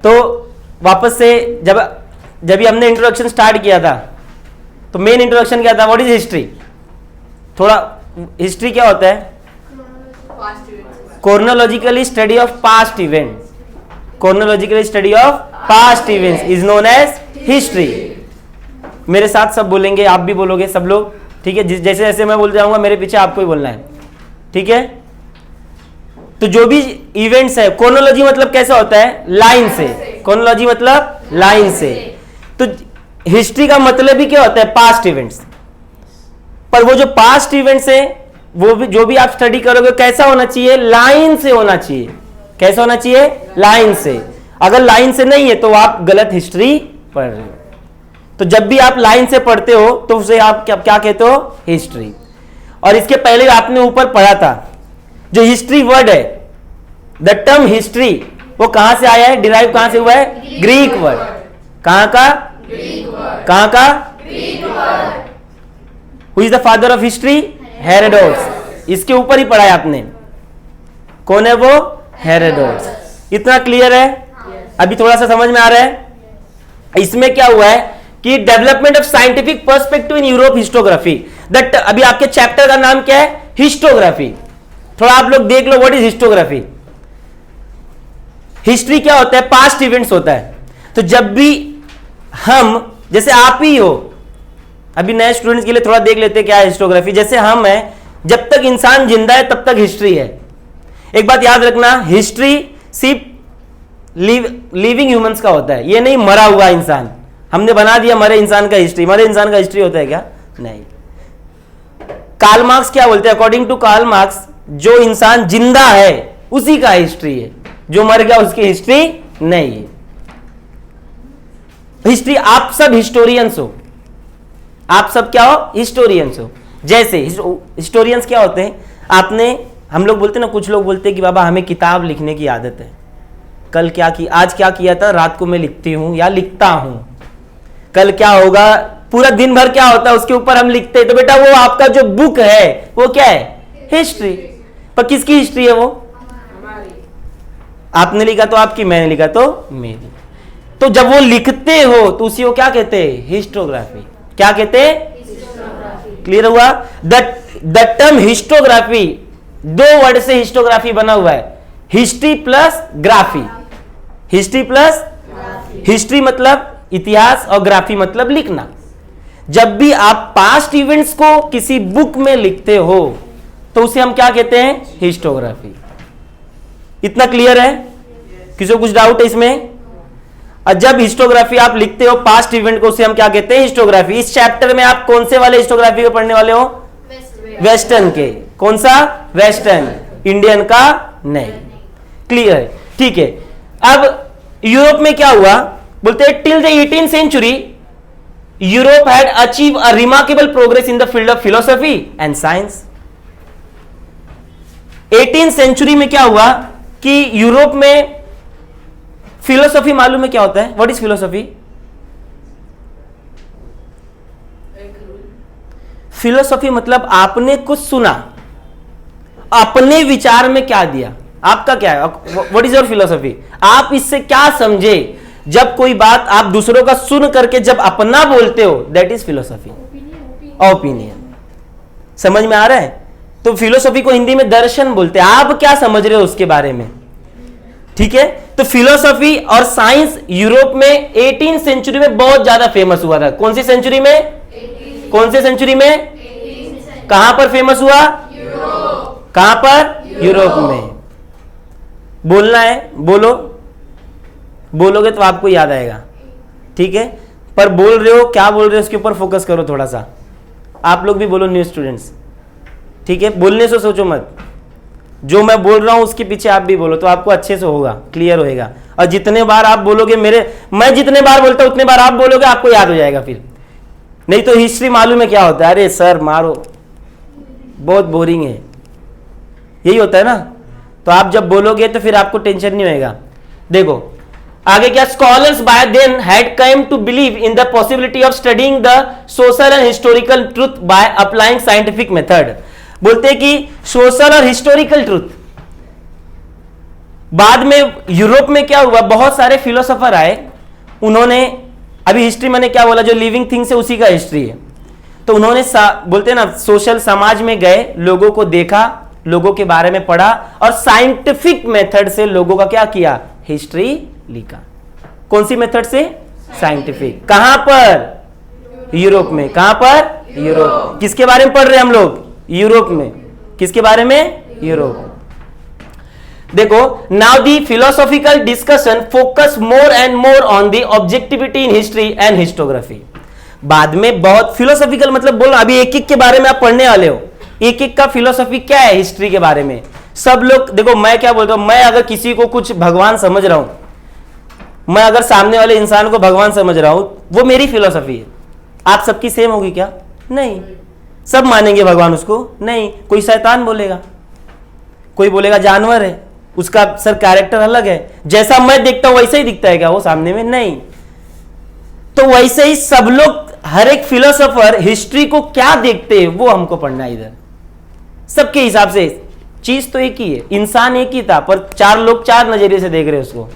तो वापस से जब भी हमने इंट्रोडक्शन स्टार्ट किया था तो मेन इंट्रोडक्शन क्या था, व्हाट इज हिस्ट्री। थोड़ा हिस्ट्री क्या होता है, chronological study of past events, chronological study of past events is known as history। मेरे साथ सब बोलेंगे, आप भी बोलोगे, सब लोग, ठीक है। जैसे जैसे मैं बोल जाऊंगा मेरे पीछे आपको ही बोलना है, ठीक है। तो जो भी इवेंट्स है, क्रोनोलॉजी मतलब कैसा होता है, लाइन से, क्रोनोलॉजी मतलब लाइन से। तो हिस्ट्री का मतलब ही क्या होता है, पास्ट इवेंट्स। पर वो जो पास्ट इवेंट्स है वो भी जो भी आप स्टडी करोगे कैसा होना चाहिए, लाइन से होना चाहिए। कैसा होना चाहिए, लाइन से। अगर लाइन से नहीं है तो आप गलत हिस्ट्री पढ़ रहे हो। तो जब भी आप लाइन से पढ़ते हो तो उसे आप क्या कहते हो, हिस्ट्री। और इसके पहले आपने ऊपर पढ़ा था जो हिस्ट्री वर्ड है, द टर्म हिस्ट्री, वो कहां से आया है, डिराइव कहां से हुआ है, ग्रीक वर्ड। कहां का, कहां का, who is the father of history, Herodotus. इसके ऊपर ही पढ़ा है आपने, कौन है वो, हेरोडोटस। इतना क्लियर है, अभी थोड़ा सा समझ में आ रहा है। इसमें क्या हुआ है कि development of scientific perspective in Europe historiography, that अभी आपके चैप्टर का नाम क्या है, हिस्टोग्राफी। थोड़ा आप लोग देख लो व्हाट इज हिस्टोग्राफी। हिस्ट्री क्या होता है, पास्ट इवेंट्स होता है। तो जब भी हम, जैसे आप ही हो, अभी नए स्टूडेंट्स के लिए थोड़ा देख लेते हैं क्या है हिस्टोग्राफी। जैसे हम हैं, जब तक इंसान जिंदा है तब तक हिस्ट्री है। एक बात याद रखना, हिस्ट्री सिर्फ लिविंग ह्यूमंस का होता है, ये नहीं मरा हुआ इंसान। हमने बना दिया मरे इंसान का हिस्ट्री, मरे इंसान का हिस्ट्री होता है क्या, नहीं। कार्ल मार्क्स क्या बोलते हैं, अकॉर्डिंग टू कार्ल मार्क्स, जो इंसान जिंदा है उसी का हिस्ट्री है, जो मर गया उसकी हिस्ट्री नहीं है। हिस्ट्री, आप सब हिस्टोरियंस हो, आप सब क्या हो, हिस्टोरियंस हो। जैसे हिस्टोरियंस क्या होते हैं, आपने, हम लोग बोलते हैं ना, कुछ लोग बोलते हैं कि बाबा हमें किताब लिखने की आदत है, कल क्या की, आज क्या किया था, रात को मैं लिखती हूं या लिखता हूं, कल क्या होगा, पूरा दिन भर क्या होता है उसके ऊपर हम लिखते हैं। तो बेटा वो आपका जो बुक है वो क्या है, हिस्ट्री। पर किसकी हिस्ट्री है वो, आपने लिखा तो आपकी, मैंने लिखा तो मेरी। तो जब वो लिखते हो तो उसी को क्या कहते हैं, हिस्टोग्राफी। क्या कहते हैं, क्लियर हुआ। द टर्म हिस्टोग्राफी, दो वर्ड से हिस्टोग्राफी बना हुआ है, history plus graphy. History plus, history मतलब इतिहास और ग्राफी मतलब लिखना। जब भी आप पास्ट इवेंट्स को किसी बुक में लिखते हो तो उसे हम क्या कहते हैं, हिस्टोग्राफी। इतना क्लियर है, किसी को कुछ डाउट है इसमें। और जब हिस्टोग्राफी आप लिखते हो पास्ट इवेंट को, उसे हम क्या कहते हैं, हिस्टोग्राफी। इस चैप्टर में आप कौन से वाले हिस्टोग्राफी को पढ़ने वाले हो, वेस्टर्न के। कौन सा, वेस्टर्न, इंडियन का नहीं। क्लियर है, ठीक है। अब यूरोप में क्या हुआ, बोलते हैं till the 18th century Europe had achieve a remarkable progress in the field of philosophy and science. 18th century में क्या हुआ कि यूरोप में फिलोसॉफी, मालूम है क्या होता है, व्हाट इज फिलोसॉफी। फिलोसॉफी मतलब आपने कुछ सुना, अपने विचार में क्या दिया, आपका क्या है, व्हाट इज योर फिलोसॉफी, आप इससे क्या समझे। जब कोई बात आप दूसरों का सुन करके जब अपना बोलते हो, दैट इज फिलोसॉफी, ओपिनियन। समझ में आ रहा है। तो फिलोसॉफी को हिंदी में दर्शन बोलते हैं, आप क्या समझ रहे हो उसके बारे में, ठीक है। तो फिलोसॉफी और साइंस यूरोप में 18th सेंचुरी में बहुत ज्यादा फेमस हुआ था। कौन सी सेंचुरी में, कौन सी सेंचुरी में, कहां पर फेमस हुआ, कहां पर, यूरोप में। बोलना है, बोलो, बोलोगे तो आपको याद आएगा, ठीक है। पर बोल रहे हो, क्या बोल रहे हो उसके ऊपर फोकस करो थोड़ा सा। आप लोग भी बोलो, न्यू स्टूडेंट्स, ठीक है। बोलने से सोचो मत, जो मैं बोल रहा हूं उसके पीछे आप भी बोलो तो आपको अच्छे से होगा, क्लियर होएगा। और जितने बार आप बोलोगे, मैं जितने बार बोलता हूं उतने बार आप बोलोगे, आपको याद हो जाएगा फिर। नहीं तो हिस्ट्री मालूम है क्या होता है, अरे सर मारो, बहुत बोरिंग है, यही होता है ना। तो आप जब बोलोगे तो फिर आपको टेंशन नहीं होएगा। देखो आगे क्या, scholars by then had come to believe in the possibility of studying the social and historical truth by applying scientific method. बोलते हैं कि सोशल और हिस्टोरिकल ट्रुथ, बाद में यूरोप में क्या हुआ, बहुत सारे फिलोसोफर आए, उन्होंने, अभी हिस्ट्री मैंने क्या बोला, जो लिविंग थिंग्स है उसी का हिस्ट्री है, तो उन्होंने बोलते हैं ना सोशल, समाज में गए, लोगों को देखा, लोगों के बारे में पढ़ा और साइंटिफिक मेथड से लोगों का क्या किया, हिस्ट्री लिखा। कौन सी मेथड से, साइंटिफिक। कहां पर, यूरोप में। कहां पर, यूरोप। किसके बारे में पढ़ रहे हैं हम लोग, यूरोप में। किसके बारे में, यूरोप। देखो, now the philosophical discussion focus more and more on the objectivity in history and historiography. बाद में बहुत फिलोसॉफिकल मतलब बोलो, अभी एक एक के बारे में आप पढ़ने वाले हो, एक एक का फिलोसॉफी क्या है हिस्ट्री के बारे में। सब लोग देखो, मैं क्या बोलता हूं, मैं अगर किसी को कुछ भगवान समझ रहा हूं, मैं अगर सामने वाले इंसान को भगवान समझ रहा हूं, वो मेरी फिलोसॉफी है। आप सबकी सेम होगी क्या, नहीं। सब मानेंगे भगवान उसको, नहीं। कोई शैतान बोलेगा, कोई बोलेगा जानवर है, उसका सर कैरेक्टर अलग है, जैसा मैं देखता हूं वैसे ही दिखता है क्या वो सामने में, नहीं। तो वैसे ही सब लोग, हर एक फिलोसोफर हिस्ट्री को क्या देखते हैं वो हमको पढ़ना है इधर। सबके हिसाब से चीज तो एक ही है, इंसान एक ही था, पर चार लोग चार नजरिए से देख रहे हैं उसको।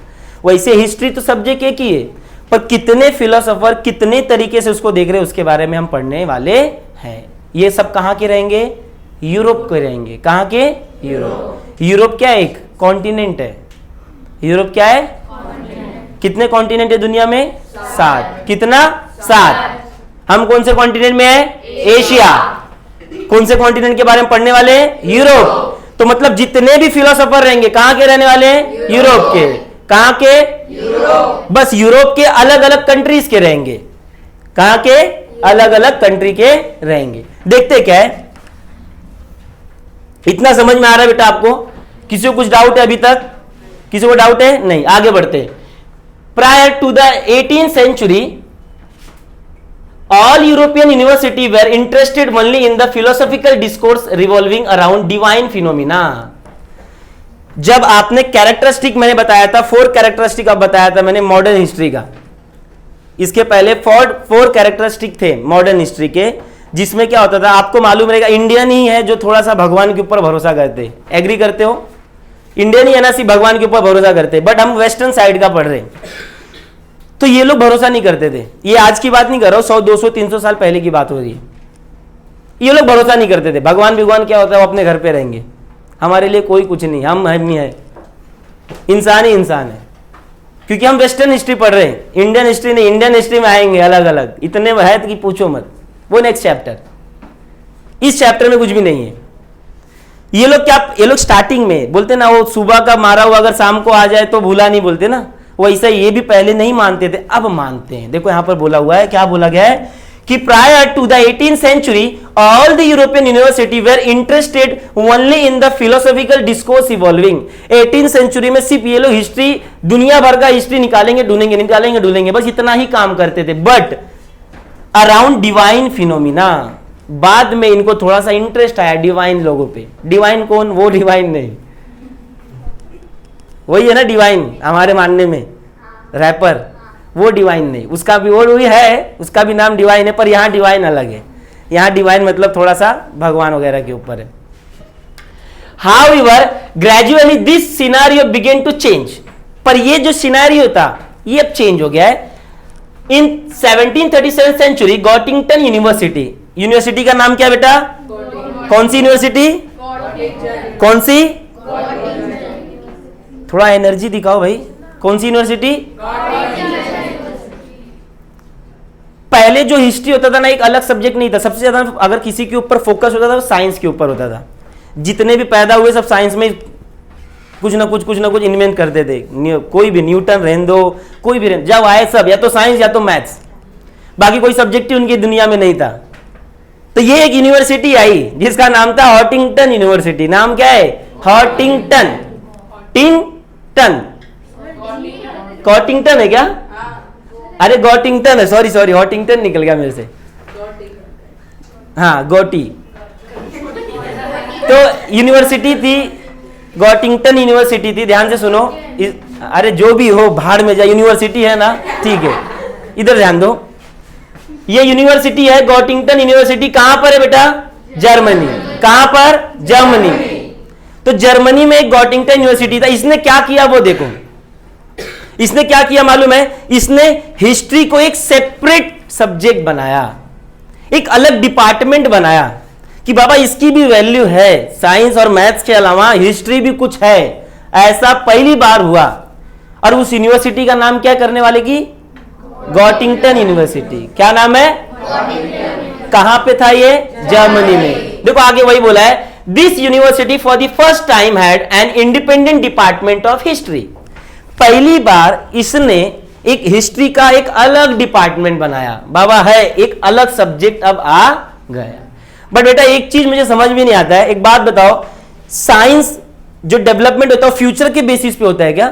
वैसे हिस्ट्री तो सब्जेक्ट एक ही है, पर कितने फिलोसोफर कितने तरीके से उसको देख रहे हैं उसके बारे में हम पढ़ने वाले हैं। ये सब कहां के रहेंगे, यूरोप के रहेंगे। कहां के, यूरोप। यूरोप क्या है, एक कॉन्टिनेंट है। यूरोप क्या है, कितने कॉन्टिनेंट है दुनिया में, 7। कितना, 7। हम कौन से कॉन्टिनेंट में है, एशिया। कौन से कॉन्टिनेंट के बारे में पढ़ने वाले हैं, यूरोप। तो मतलब जितने भी फिलोसोफर रहेंगे कहां के रहने वाले हैं, यूरोप के। कहां के, यूरोप। बस यूरोप के अलग अलग कंट्रीज के रहेंगे। कहां के, अलग अलग कंट्री के रहेंगे। देखते क्या है, इतना समझ में आ रहा है बेटा आपको? किसी को कुछ डाउट है अभी तक? किसी को डाउट है? नहीं, आगे बढ़ते। Prior to the 18th century, all European university were interested only in the philosophical discourse revolving around divine phenomena. जब आपने कैरेक्टरिस्टिक मैंने बताया था, 4 कैरेक्टरिस्टिक अब बताया था मैंने मॉडर्न हिस्ट्री का, इसके पहले 4 कैरेक्टरिस्टिक थे मॉडर्न हिस्ट्री के, जिसमें क्या होता था आपको मालूम रहेगा, इंडियन ही है जो थोड़ा सा भगवान के ऊपर भरोसा करते। एग्री करते हो? इंडियन ही है ना, सिर्फ भगवान के ऊपर भरोसा करते, बट हम वेस्टर्न साइड का पढ़ रहे हैं, तो ये लोग भरोसा नहीं करते थे। ये आज की बात नहीं कर रहा हूं, 100 200 300 साल पहले की बात हो रही है। ये लोग भरोसा नहीं करते थे, भगवान क्या होता है, वो अपने घर पे रहेंगे, हमारे लिए कोई कुछ नहीं, हम ही है, इंसान ही इंसान है। क्योंकि हम वेस्टर्न हिस्ट्री पढ़ रहे हैं, इंडियन हिस्ट्री नहीं। इंडियन हिस्ट्री में आएंगे अलग अलग, इतने है कि पूछो मत, वो नेक्स्ट चैप्टर। इस चैप्टर में कुछ भी नहीं है। ये लोग स्टार्टिंग में बोलते ना, वो सुबह का मारा हुआ अगर शाम को आ जाए तो भूला नहीं बोलते ना, वैसा ये भी पहले नहीं मानते थे, अब मानते हैं। देखो यहां पर बोला हुआ है, क्या बोला गया है कि prior to the 18th century all the European university were interested only in the philosophical discourse evolving। 18th century में सिर्फ ये लोग हिस्ट्री, दुनिया भर का हिस्ट्री निकालेंगे, बस इतना ही काम करते थे। बट अराउंड डिवाइन फिनोमिना, बाद में इनको थोड़ा सा इंटरेस्ट आया डिवाइन लोगों पे। डिवाइन कौन? वो डिवाइन नहीं, वही है ना डिवाइन हमारे मानने में, रैपर, वो डिवाइन नहीं, उसका भी वो है, उसका भी नाम डिवाइन है, पर यहां डिवाइन अलग है। यहां डिवाइन मतलब थोड़ा सा भगवान वगैरह के ऊपर है। However, gradually this scenario began to change। पर ये जो सिनेरियो था ये अब चेंज हो गया है। इन 1737 सेंचुरी गॉटिंगटन यूनिवर्सिटी का नाम क्या बेटा? कौन सी यूनिवर्सिटी? कौन सी? थोड़ा एनर्जी दिखाओ भाई। कौन सी यूनिवर्सिटी? पहले जो हिस्ट्री होता था ना, एक अलग सब्जेक्ट नहीं था। सबसे ज्यादा अगर किसी के ऊपर फोकस होता था वो साइंस के ऊपर होता था। जितने भी पैदा हुए सब साइंस में कुछ ना कुछ इन्वेंट करते थे। कोई भी, न्यूटन रहने दो, कोई भी जब आए सब या तो साइंस या तो मैथ्स, बाकी कोई सब्जेक्ट ही उनकी दुनिया में नहीं था। तो ये एक यूनिवर्सिटी आई जिसका नाम था हॉटिंगटन यूनिवर्सिटी। नाम क्या है? हॉटिंगटन। कॉटिंगटन है क्या? अरे गॉटिंगटन है, सॉरी हॉटिंगटन निकल गया मेरे से। हाँ, गोटी। तो यूनिवर्सिटी थी, गॉटिंगटन यूनिवर्सिटी थी। ध्यान से सुनो, अरे जो भी हो भाड़ में जाए, यूनिवर्सिटी है ना, ठीक है, इधर ध्यान दो। ये यूनिवर्सिटी है गॉटिंगटन यूनिवर्सिटी। कहां पर है बेटा? जर्मनी। कहां पर? जर्मनी। तो जर्मनी में एक गॉटिंगटन यूनिवर्सिटी था, इसने क्या किया वो देखो। इसने क्या किया मालूम है? इसने हिस्ट्री को एक सेपरेट सब्जेक्ट बनाया, एक अलग डिपार्टमेंट बनाया कि बाबा इसकी भी वैल्यू है, साइंस और मैथ्स के अलावा हिस्ट्री भी कुछ है। ऐसा पहली बार हुआ। और उस यूनिवर्सिटी का नाम क्या करने वाले की? गॉटिंगटन यूनिवर्सिटी। क्या नाम है? कहां पे था ये? जर्मनी में। देखो आगे वही बोला है, this university for the first time had an independent department of history. पहली बार इसने एक हिस्ट्री का एक अलग डिपार्टमेंट बनाया। बाबा है एक अलग सब्जेक्ट अब आ गया। बट बेटा एक चीज मुझे समझ में नहीं आता है, एक बात बताओ, साइंस जो डेवलपमेंट होता है फ्यूचर के बेसिस पे होता है क्या?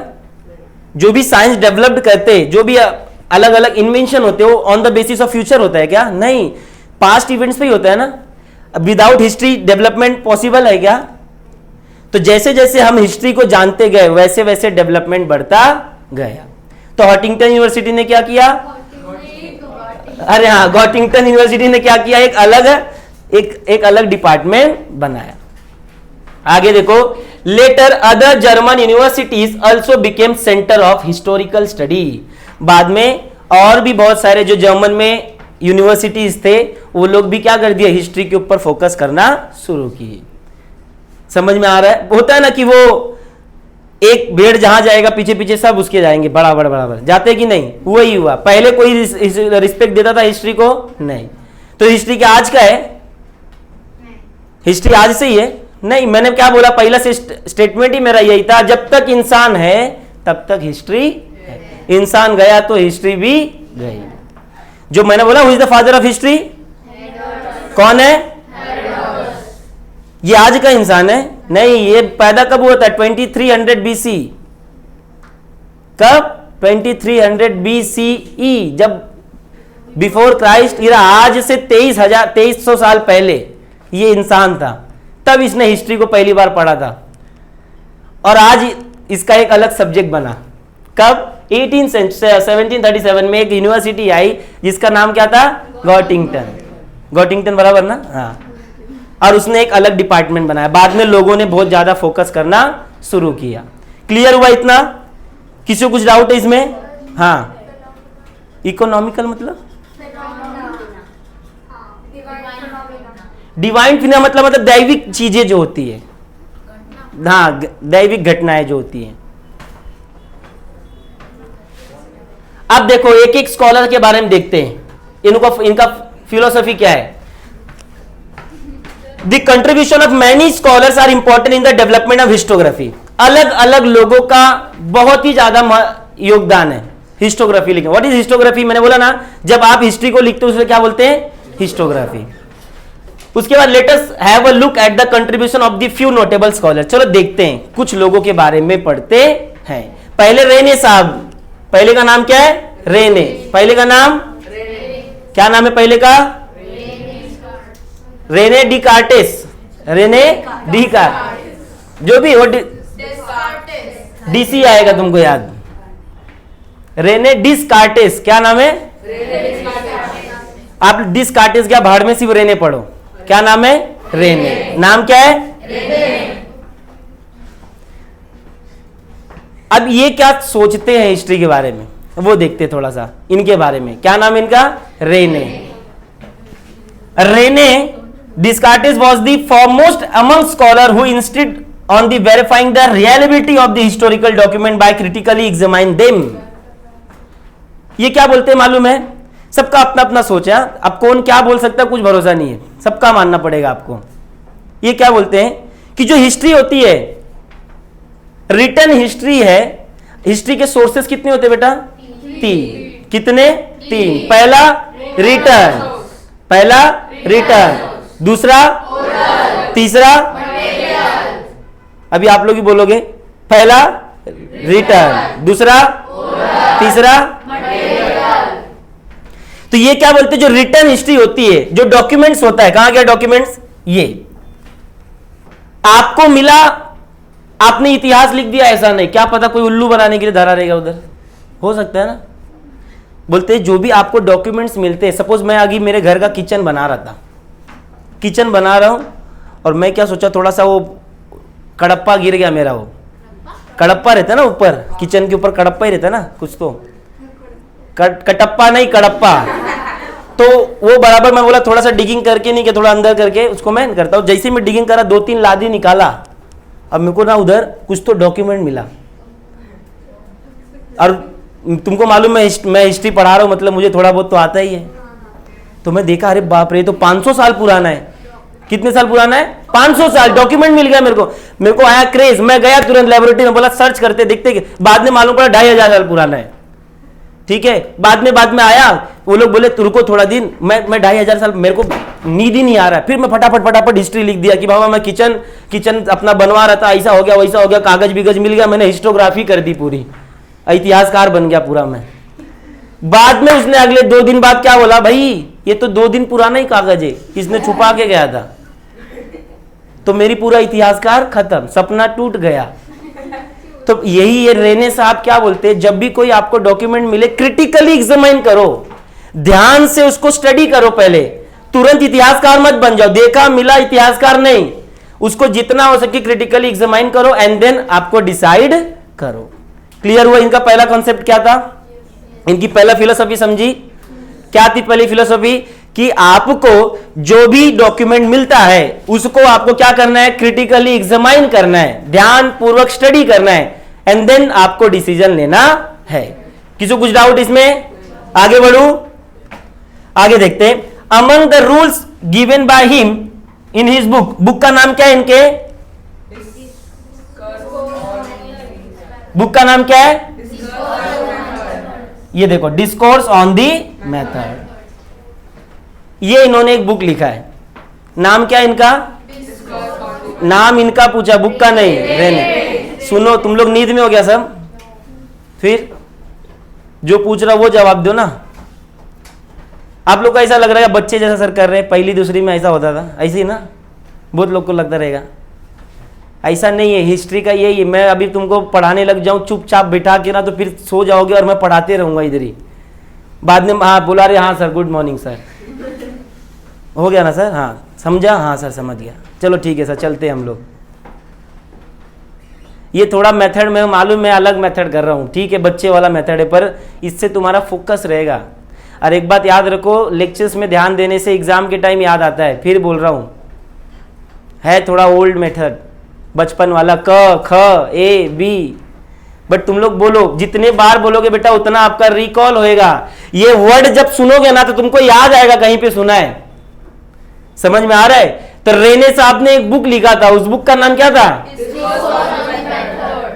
जो भी साइंस डेवलप्ड करते, जो भी अलग अलग इन्वेंशन होते हैं वो on the basis of future होता है क्या? नहीं, पास्ट इवेंट्स पे ही होता है ना। विदाउट हिस्ट्री डेवलपमेंट पॉसिबल है क्या? तो जैसे जैसे हम हिस्ट्री को जानते गए वैसे वैसे डेवलपमेंट बढ़ता गया। तो हॉटिंगटन यूनिवर्सिटी ने क्या किया? अरे हाँ, गॉटिंगटन यूनिवर्सिटी ने क्या किया? एक अलग डिपार्टमेंट बनाया। आगे देखो, later other German universities also became centre of historical study. बाद में और भी बहुत सारे जो जर्मन में यूनिवर्सिटीज थे वो लोग भी क्या कर दिए? हिस्ट्री के ऊपर फोकस करना शुरू किए। समझ में आ रहा है? होता है ना कि वो एक भेड़ जहां जाएगा पीछे पीछे सब उसके जाएंगे, बराबर जाते कि नहीं? वही हुआ। पहले कोई रिस्पेक्ट देता था हिस्ट्री को? नहीं। तो हिस्ट्री क्या आज का है? हिस्ट्री आज से ही है? नहीं। मैंने क्या बोला? पहला स्टेटमेंट ही मेरा यही था, जब तक इंसान है तब तक हिस्ट्री है। इंसान गया तो हिस्ट्री भी गई। जो मैंने बोला who is the father of history? कौन है? ये आज का इंसान है? नहीं, ये पैदा कब हुआ था? 2300 BC। कब? 2300 BCE, जब बिफोर क्राइस्ट इरा, आज से 2300 साल पहले ये इंसान था। तब इसने हिस्ट्री को पहली बार पढ़ा था और आज इसका एक अलग सब्जेक्ट बना। कब? 1737 में एक यूनिवर्सिटी आई जिसका नाम क्या था? गॉटिंगटन, बराबर ना? हाँ। और उसने एक अलग डिपार्टमेंट बनाया। बाद में लोगों ने बहुत ज्यादा फोकस करना शुरू किया। क्लियर हुआ इतना? किसी को कुछ डाउट है इसमें? हाँ। इकोनॉमिकल मतलब? डिवाइन फिनोमेना मतलब दैविक चीजें जो होती है, हाँ, दैविक घटनाएं जो होती हैं। अब देखो एक एक स्कॉलर के बारे में देखते हैं, इनका फिलोसफी क्या है। The contribution of many scholars are important in the development of histography. अलग अलग लोगों का बहुत ही ज्यादा योगदान है हिस्टोग्राफी लिखने। What is historiography? मैंने बोला ना, जब आप हिस्ट्री को लिखते हो उसमें क्या बोलते हैं? हिस्टोग्राफी। उसके बाद let us have a look at the contribution of the few notable scholar. चलो देखते हैं, कुछ लोगों के बारे में पढ़ते हैं। पहले रेने साहब, पहले का नाम क्या है? रेने। पहले का नाम क्या नाम है? पहले का रेने डिकार्टेस। रेने डिकार्टेस, जो भी हो, डीसी आएगा तुमको याद। रेने डिस्कार्टेस, क्या नाम है? आप डिस्कार्टेस क्या भाड़ में सिर्फ रेने पढ़ो। क्या नाम है? रेने। नाम क्या है? रेने। अब ये क्या सोचते हैं हिस्ट्री के बारे में वो देखते थोड़ा सा इनके बारे में। क्या नाम है इनका? Rene. Rene Descartes was the foremost among scholars who insisted on the verifying the reliability of the historical document by critically examine them। ये क्या बोलते हैं मालूम है? सबका अपना अपना सोच है। अब कौन क्या बोल सकता है कुछ भरोसा नहीं है, सबका मानना पड़ेगा आपको। ये क्या बोलते हैं कि जो हिस्ट्री होती है, रिटन हिस्ट्री है, हिस्ट्री के सोर्सेस कितने होते हैं बेटा? 3। कितने? 3। पहला रिटर्न, दूसरा, तीसरा, अभी आप लोग ही बोलोगे, पहला रिटर्न, दूसरा, तीसरा। तो ये क्या बोलते हैं? जो रिटर्न हिस्ट्री होती है, जो डॉक्यूमेंट्स होता है, कहां गया डॉक्यूमेंट्स? ये आपको मिला, आपने इतिहास लिख दिया, ऐसा नहीं, क्या पता कोई उल्लू बनाने के लिए धरा रहेगा उधर, हो सकता है ना। बोलते हैं जो भी आपको डॉक्यूमेंट्स मिलते हैं, सपोज मैं आगे मेरे घर का किचन बना रहा था, किचन बना रहा हूं और मैं क्या सोचा, थोड़ा सा वो कड़प्पा गिर गया मेरा, वो कड़प्पा रहता है ना ऊपर, किचन के ऊपर कड़प्पा ही रहता है ना कुछ, तो कटप्पा नहीं कड़प्पा। तो वो बराबर मैं बोला थोड़ा सा डिगिंग करके, नहीं कि थोड़ा अंदर करके उसको मैं करता हूँ। जैसे मैं डिगिंग करा 2-3 लादी निकाला, अब मेरे को ना उधर कुछ तो डॉक्यूमेंट मिला। और तुमको मालूम मैं हिस्ट्री पढ़ा रहा हूँ, मतलब मुझे थोड़ा बहुत तो आता ही है। तो मैं देखा अरे बाप रे, तो 500 साल पुराना है। कितने साल पुराना है? 500 साल। डॉक्यूमेंट मिल गया मेरे को आया क्रेज। मैं गया तुरंत लेबोरेटरी में, बोला सर्च करते देखते, बाद में मालूम पड़ा 2500 साल पुराना है। ठीक है, बाद में आया, वो लोग बोले तुमको थोड़ा दिन, मैं 2500 साल, मेरे को नींद ही नहीं आ रहा है। फिर मैं फटाफट हिस्ट्री लिख दिया कि बाबा मैं किचन अपना बनवा रहा था, ऐसा हो गया वैसा हो गया, कागज बिगज मिल गया, मैंने हिस्टोग्राफी कर दी पूरी, इतिहासकार बन गया पूरा मैं। बाद में उसने अगले 2 दिन बाद क्या बोला, भाई ये तो 2 दिन पुराना ही कागज है, किसने छुपा के गया था। तो मेरी पूरा इतिहासकार खत्म, सपना टूट गया। तो यही ये रेने साहब क्या बोलते हैं, जब भी कोई आपको डॉक्यूमेंट मिले क्रिटिकली एग्जामिन करो, ध्यान से उसको स्टडी करो पहले, तुरंत इतिहासकार मत बन जाओ। देखा मिला इतिहासकार नहीं, उसको जितना हो सके क्रिटिकली एग्जामिन करो एंड देन आपको डिसाइड करो। क्लियर हुआ? इनका पहला कॉन्सेप्ट क्या था, इनकी पहला फिलोसफी समझी? क्या थी पहली फिलोसफी? कि आपको जो भी डॉक्यूमेंट मिलता है उसको आपको क्या करना है, क्रिटिकली एग्जामिन करना है, ध्यान पूर्वक स्टडी करना है एंड देन आपको डिसीजन लेना है। किसी को कुछ डाउट इसमें? आगे बढ़ू, आगे देखते हैं। Among the rules given by him in his book का नाम क्या है इनके? बुक का नाम क्या है? ये देखो, डिस्कोर्स ऑन दी मेथड। ये इन्होंने एक बुक लिखा है, नाम क्या है इनका? नाम इनका पूछा, बुक का नहीं। रेने, सुनो तुम लोग नींद में हो गया सब, फिर जो पूछ रहा वो जवाब दो ना। आप लोग को ऐसा लग रहा है बच्चे जैसा सर कर रहे हैं, पहली दूसरी में ऐसा होता था, ऐसे ही ना बहुत लोग को लगता रहेगा। ऐसा नहीं है, हिस्ट्री का यही है। मैं अभी तुमको पढ़ाने लग जाऊं चुपचाप बिठा के ना, तो फिर सो जाओगे और मैं पढ़ाते रहूंगा इधर ही। बाद में हाँ बुला रहे, हाँ सर गुड मॉर्निंग सर, हो गया ना सर, हाँ समझा, हाँ सर समझ गया, चलो ठीक है सर चलते हैं हम लोग। ये थोड़ा मेथड में मालूम, मैं अलग मेथड कर रहा हूँ, ठीक है बच्चे वाला मेथड है, पर इससे तुम्हारा फोकस रहेगा। और एक बात याद रखो, लेक्चर्स में ध्यान देने से एग्जाम के टाइम याद आता है। फिर बोल रहा हूँ, है थोड़ा ओल्ड मेथड, बचपन वाला, क ख ए बी, बट तुम लोग बोलो, जितने बार बोलोगे बेटा उतना आपका रिकॉल होएगा। ये वर्ड जब सुनोगे ना तो तुमको याद आएगा कहीं पे सुना है। समझ में आ रहा है? तो रेने साहब ने एक बुक लिखा था, उस बुक का नाम क्या था?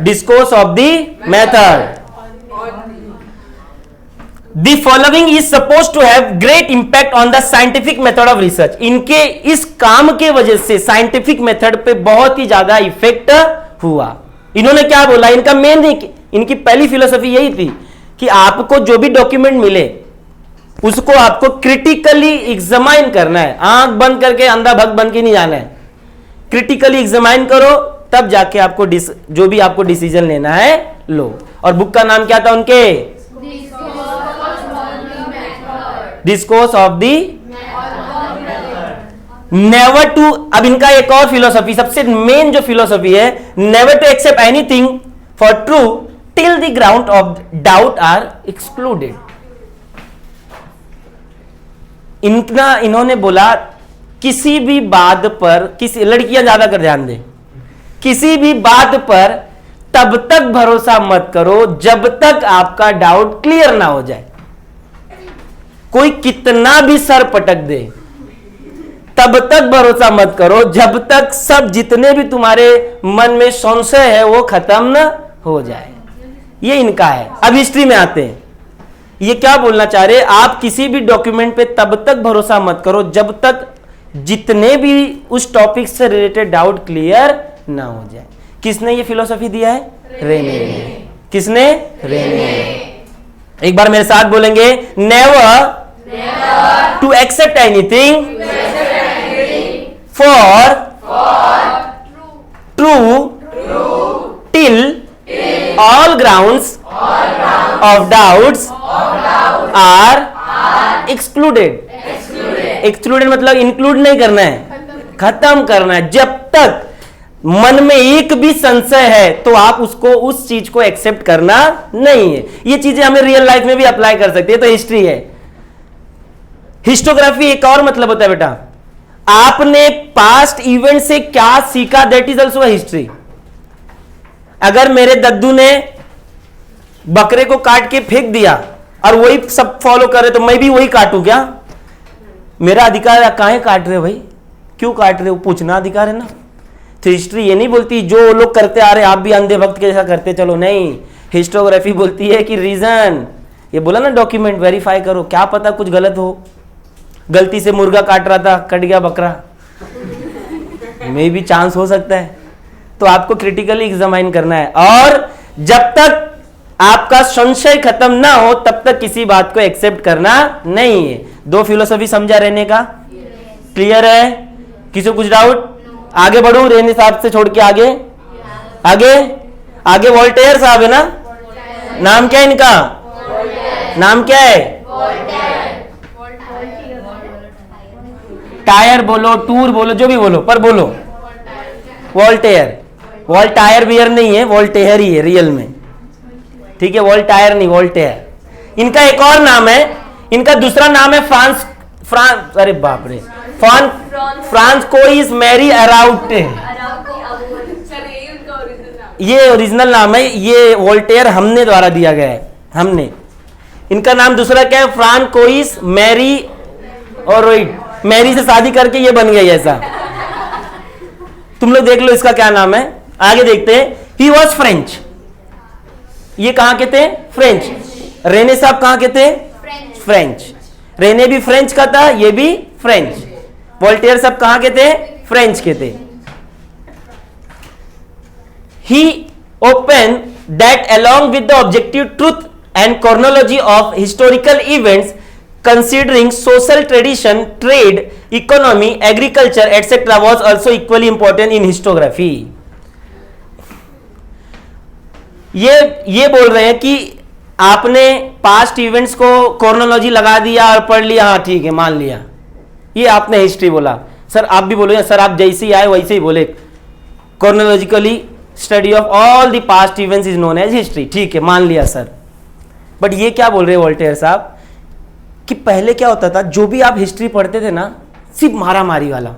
Discourse of the method. The following is supposed to have great impact on the scientific method of research. इनके इस काम के वजह से साइंटिफिक मेथड पे बहुत ही ज्यादा इफेक्ट हुआ। इन्होंने क्या बोला, इनका मेन, इनकी पहली फिलोसफी यही थी कि आपको जो भी डॉक्यूमेंट मिले उसको आपको क्रिटिकली एग्जामाइन करना है, आंख बंद करके अंधा भक्त बन के नहीं जाना है। क्रिटिकली एग्जामाइन करो, तब जाके आपको जो भी आपको डिसीजन लेना है लो। और बुक का नाम क्या था उनके? Discourse of the never to. अब इनका एक और फिलोसफी, सबसे मेन जो फिलोसफी है, never to accept anything for true till the ground of doubt are excluded. इन्होंने बोला किसी भी बात पर, किसी, लड़कियां ज्यादा कर ध्यान दें, किसी भी बात पर तब तक भरोसा मत करो जब तक आपका डाउट क्लियर ना हो जाए। कोई कितना भी सर पटक दे, तब तक भरोसा मत करो जब तक सब जितने भी तुम्हारे मन में संशय है वो खत्म न हो जाए। ये इनका है। अब हिस्ट्री में आते हैं, ये क्या बोलना चाह रहे, आप किसी भी डॉक्यूमेंट पे तब तक भरोसा मत करो जब तक जितने भी उस टॉपिक से रिलेटेड डाउट क्लियर ना हो जाए। किसने ये फिलॉसफी दिया है? रेने ने। किसने? रेने। एक बार मेरे साथ बोलेंगे, never to accept anything for true till all grounds of doubts are excluded. excluded मतलब इंक्लूड नहीं करना है, खत्म करना है। जब तक मन में एक भी संशय है तो आप उसको उस चीज को एक्सेप्ट करना नहीं है। ये चीजें हमें रियल लाइफ में भी अप्लाई कर सकते हैं, तो हिस्ट्री है। हिस्टोग्राफी एक और मतलब होता है बेटा, आपने पास्ट इवेंट से क्या सीखा, दैट इज ऑल्सो हिस्ट्री। अगर मेरे दद्दू ने बकरे को काट के फेंक दिया और वही सब फॉलो करे तो मैं भी वही काटू क्या? मेरा अधिकार है, काहे काट रहे हो भाई, क्यों काट रहे हो, पूछना अधिकार है ना। तो हिस्ट्री ये नहीं बोलती जो लोग करते आ रहे आप भी अंधे भक्त के जैसा करते चलो, नहीं। हिस्टोग्राफी बोलती है कि रीजन, ये बोला ना डॉक्यूमेंट वेरीफाई करो, क्या पता कुछ गलत हो, गलती से मुर्गा काट रहा था कट गया बकरा, मे भी चांस हो सकता है। तो आपको क्रिटिकली एग्जामाइन करना है, और जब तक आपका संशय खत्म ना हो तब तक किसी बात को एक्सेप्ट करना नहीं है। दो फिलोसफी समझा रहने का, क्लियर है? किसी को कुछ डाउट? आगे बढ़ू, रहने साहब से छोड़ के आगे आगे आगे वोल्टेयर साहब है ना, नाम क्या है इनका, नाम क्या है? टायर बोलो, टूर बोलो, जो भी बोलो, पर बोलो वोल्टेयर। वोल्टायर बियर नहीं है, वोल्टेयर ही है रियल में, ठीक है? वोल्टायर नहीं, वोल्टेयर। इनका एक और नाम है, इनका दूसरा नाम है फ्रांस, अरे बाप रे, फ्रांस कोइस मैरी अराउटे, ये ओरिजिनल नाम है, ये वोल्टेयर हमने द्वारा दिया गया है, हमने। इनका नाम दूसरा क्या है? फ्रांस कोइस मैरी और मैरी से शादी करके ये बन गई ऐसा। तुम लोग देख लो इसका क्या नाम है, आगे देखते हैं। ही वॉज फ्रेंच, ये कहां के थे? फ्रेंच। रेने साहब कहां के थे? फ्रेंच। रेने भी फ्रेंच का था, ये भी फ्रेंच। वोल्टेयर साहब कहां के थे? फ्रेंच के थे। He open that along with the objective truth and chronology of historical events considering social tradition, trade, economy, agriculture, etc. was also equally important in historiography. ये बोल रहे हैं कि आपने पास्ट इवेंट्स को क्रोनोलॉजी लगा दिया और पढ़ लिया, हाँ ठीक है मान लिया, ये आपने हिस्ट्री बोला। सर आप भी बोलो, सर आप जैसे ही आए वैसे ही बोले, chronologically study of all the past events is known as history, ठीक है मान लिया सर। बट ये क्या बोल रहे हैं वोल्टेयर साहब कि पहले क्या होता था, जो भी आप हिस्ट्री पढ़ते थे ना, सिर्फ मारा मारी वाला,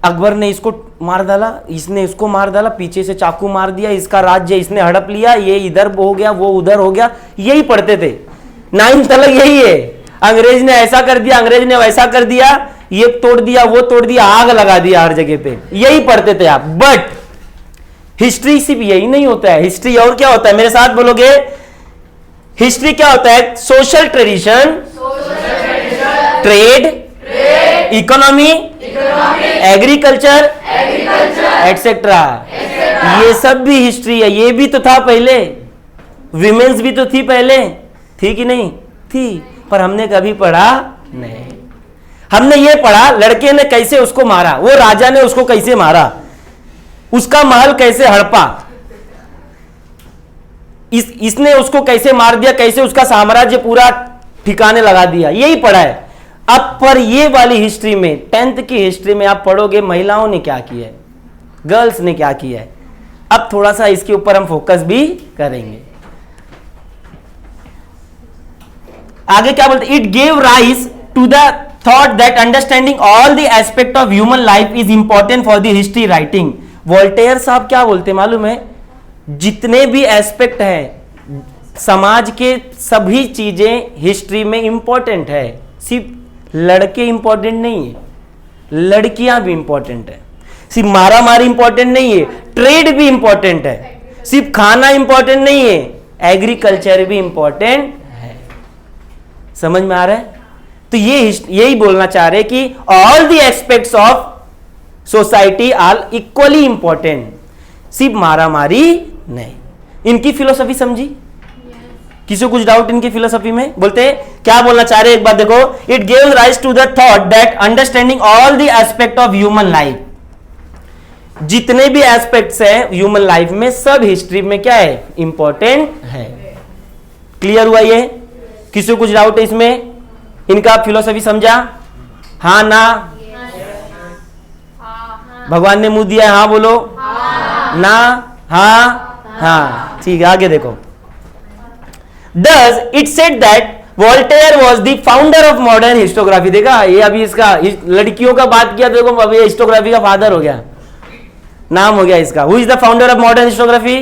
अकबर ने इसको मार डाला, इसने इसको मार डाला, पीछे से चाकू मार दिया, इसका राज्य इसने हड़प लिया, ये इधर हो गया वो उधर हो गया, यही पढ़ते थे। 9th तक यही है, अंग्रेज ने ऐसा कर दिया, अंग्रेज ने वैसा कर दिया, ये तोड़ दिया वो तोड़ दिया, आग लगा दिया हर जगह पे, यही पढ़ते थे आप। बट हिस्ट्री सिर्फ यही नहीं होता है, हिस्ट्री और क्या होता है, मेरे साथ बोलोगे? हिस्ट्री क्या होता है? Social tradition, trade, economy, agriculture, etcetera, ये सब भी हिस्ट्री है। ये भी तो था पहले, विमेंस भी तो थी पहले, थी कि नहीं थी? पर हमने कभी पढ़ा नहीं। हमने ये पढ़ा लड़के ने कैसे उसको मारा, वो राजा ने उसको कैसे मारा, उसका महल कैसे हड़पा, इसने उसको कैसे मार दिया, कैसे उसका साम्राज्य पूरा ठिकाने लगा दिया, यही पढ़ा है। अब पर ये वाली हिस्ट्री में, 10th की हिस्ट्री में आप पढ़ोगे महिलाओं ने क्या किया है, गर्ल्स ने क्या किया है। अब थोड़ा सा इसके ऊपर हम फोकस भी करेंगे। आगे क्या बोलते? It gave rise to the thought that understanding all the aspect of human life is important for the history writing. Voltaire साहब क्या बोलते मालूम है? जितने भी एस्पेक्ट है समाज के, सभी चीजें हिस्ट्री में इंपॉर्टेंट है। सिर्फ लड़के इंपॉर्टेंट नहीं है, लड़कियां भी इंपॉर्टेंट है। सिर्फ मारा मारी इंपॉर्टेंट नहीं है, ट्रेड भी इंपॉर्टेंट है। सिर्फ खाना इंपॉर्टेंट नहीं है, एग्रीकल्चर भी इंपॉर्टेंट है। समझ में आ रहा है? तो यही बोलना चाह रहे कि all the aspects of society are equally important, सिर्फ मारा मारी नहीं। इनकी फिलोसफी समझी? किसी को कुछ डाउट इनकी फिलोसफी में? बोलते क्या बोलना चाह रहे, एक बात देखो। It gives rise to the thought that understanding all the aspect of human life, जितने भी एस्पेक्ट्स हैं ह्यूमन लाइफ में, सब हिस्ट्री में क्या है? इंपॉर्टेंट है। क्लियर हुआ ये? किसी को कुछ डाउट है इसमें? इनका फिलोसफी समझा? हाँ ना? भगवान ने मुंह दिया है, हाँ बोलो, ना, हाँ, हाँ, ठीक है, आगे देखो। Does it said that Voltaire was the founder of modern historiography. देखा, ये अभी इसका लड़कियों का बात किया, देखो अभी हिस्टोग्राफी का फादर हो गया, नाम हो गया इसका। Who is the founder of modern historiography?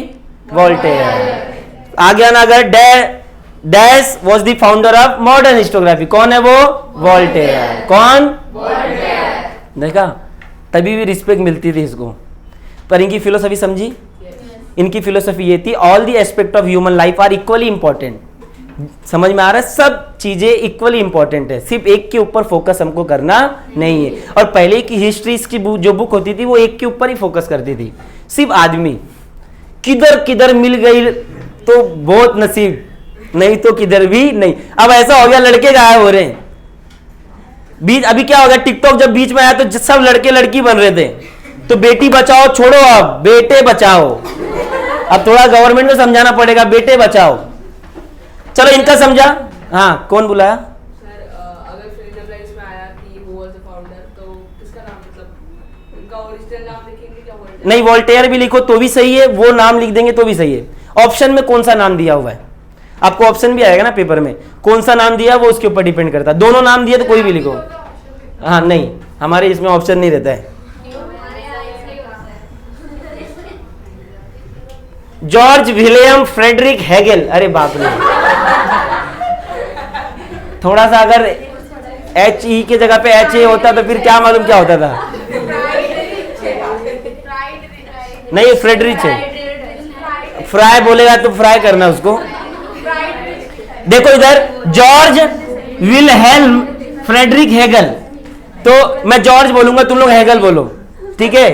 Voltaire. आगे ना, अगर dash was the founder of modern historiography, कौन है वो? वोल्टेयर। कौन? वोल्टेयर। देखा, तभी भी रिस्पेक्ट मिलती थी इसको। पर इनकी फिलोसफी समझी? इनकी फिलोसफी ये थी, all the aspect of human life are equally important. समझ में आ रहा है? सब चीजें इक्वली इंपॉर्टेंट है, सिर्फ एक के ऊपर फोकस हमको करना नहीं है। और पहले की हिस्ट्री की जो बुक होती थी वो एक के ऊपर ही फोकस करती थी, सिर्फ आदमी किधर किधर मिल गई तो बहुत नसीब, नहीं तो किधर भी नहीं। अब ऐसा हो गया, लड़के गायब हो रहे हैं बीच। अभी क्या हो गया, टिकटॉक जब बीच में आया तो सब लड़के लड़की बन रहे थे, तो बेटी बचाओ छोड़ो, अब बेटे बचाओ। अब थोड़ा गवर्नमेंट को समझाना पड़ेगा, बेटे बचाओ। चलो इनका समझा। हाँ, कौन बुलाया? अगर फ्रीडम राइट्स में आया कि हु वाज द फाउंडर, तो किसका नाम, मतलब उनका ओरिजिनल नाम लिखेंगे क्या? वोल्टेयर? नहीं, वोल्टेयर भी लिखो तो भी सही है, वो नाम लिख देंगे तो भी सही है। ऑप्शन में कौन सा नाम दिया हुआ है, आपको ऑप्शन भी आएगा ना पेपर में, कौन सा नाम दिया वो उसके ऊपर डिपेंड करता है। दोनों नाम दिए तो कोई भी लिखो। हाँ, नहीं, हमारे इसमें ऑप्शन नहीं रहता है। George William Friedrich Hegel. अरे बाप रे, थोड़ा सा अगर एच ई के जगह पे एच ए होता तो फिर क्या मालूम क्या होता था। नहीं, फ्रेडरिक है, फ्राई बोलेगा तो फ्राई करना उसको। देखो इधर, जॉर्ज विलहेल्म फ्रेडरिक हेगल, तो मैं जॉर्ज बोलूंगा, तुम लोग हेगल बोलो, ठीक है?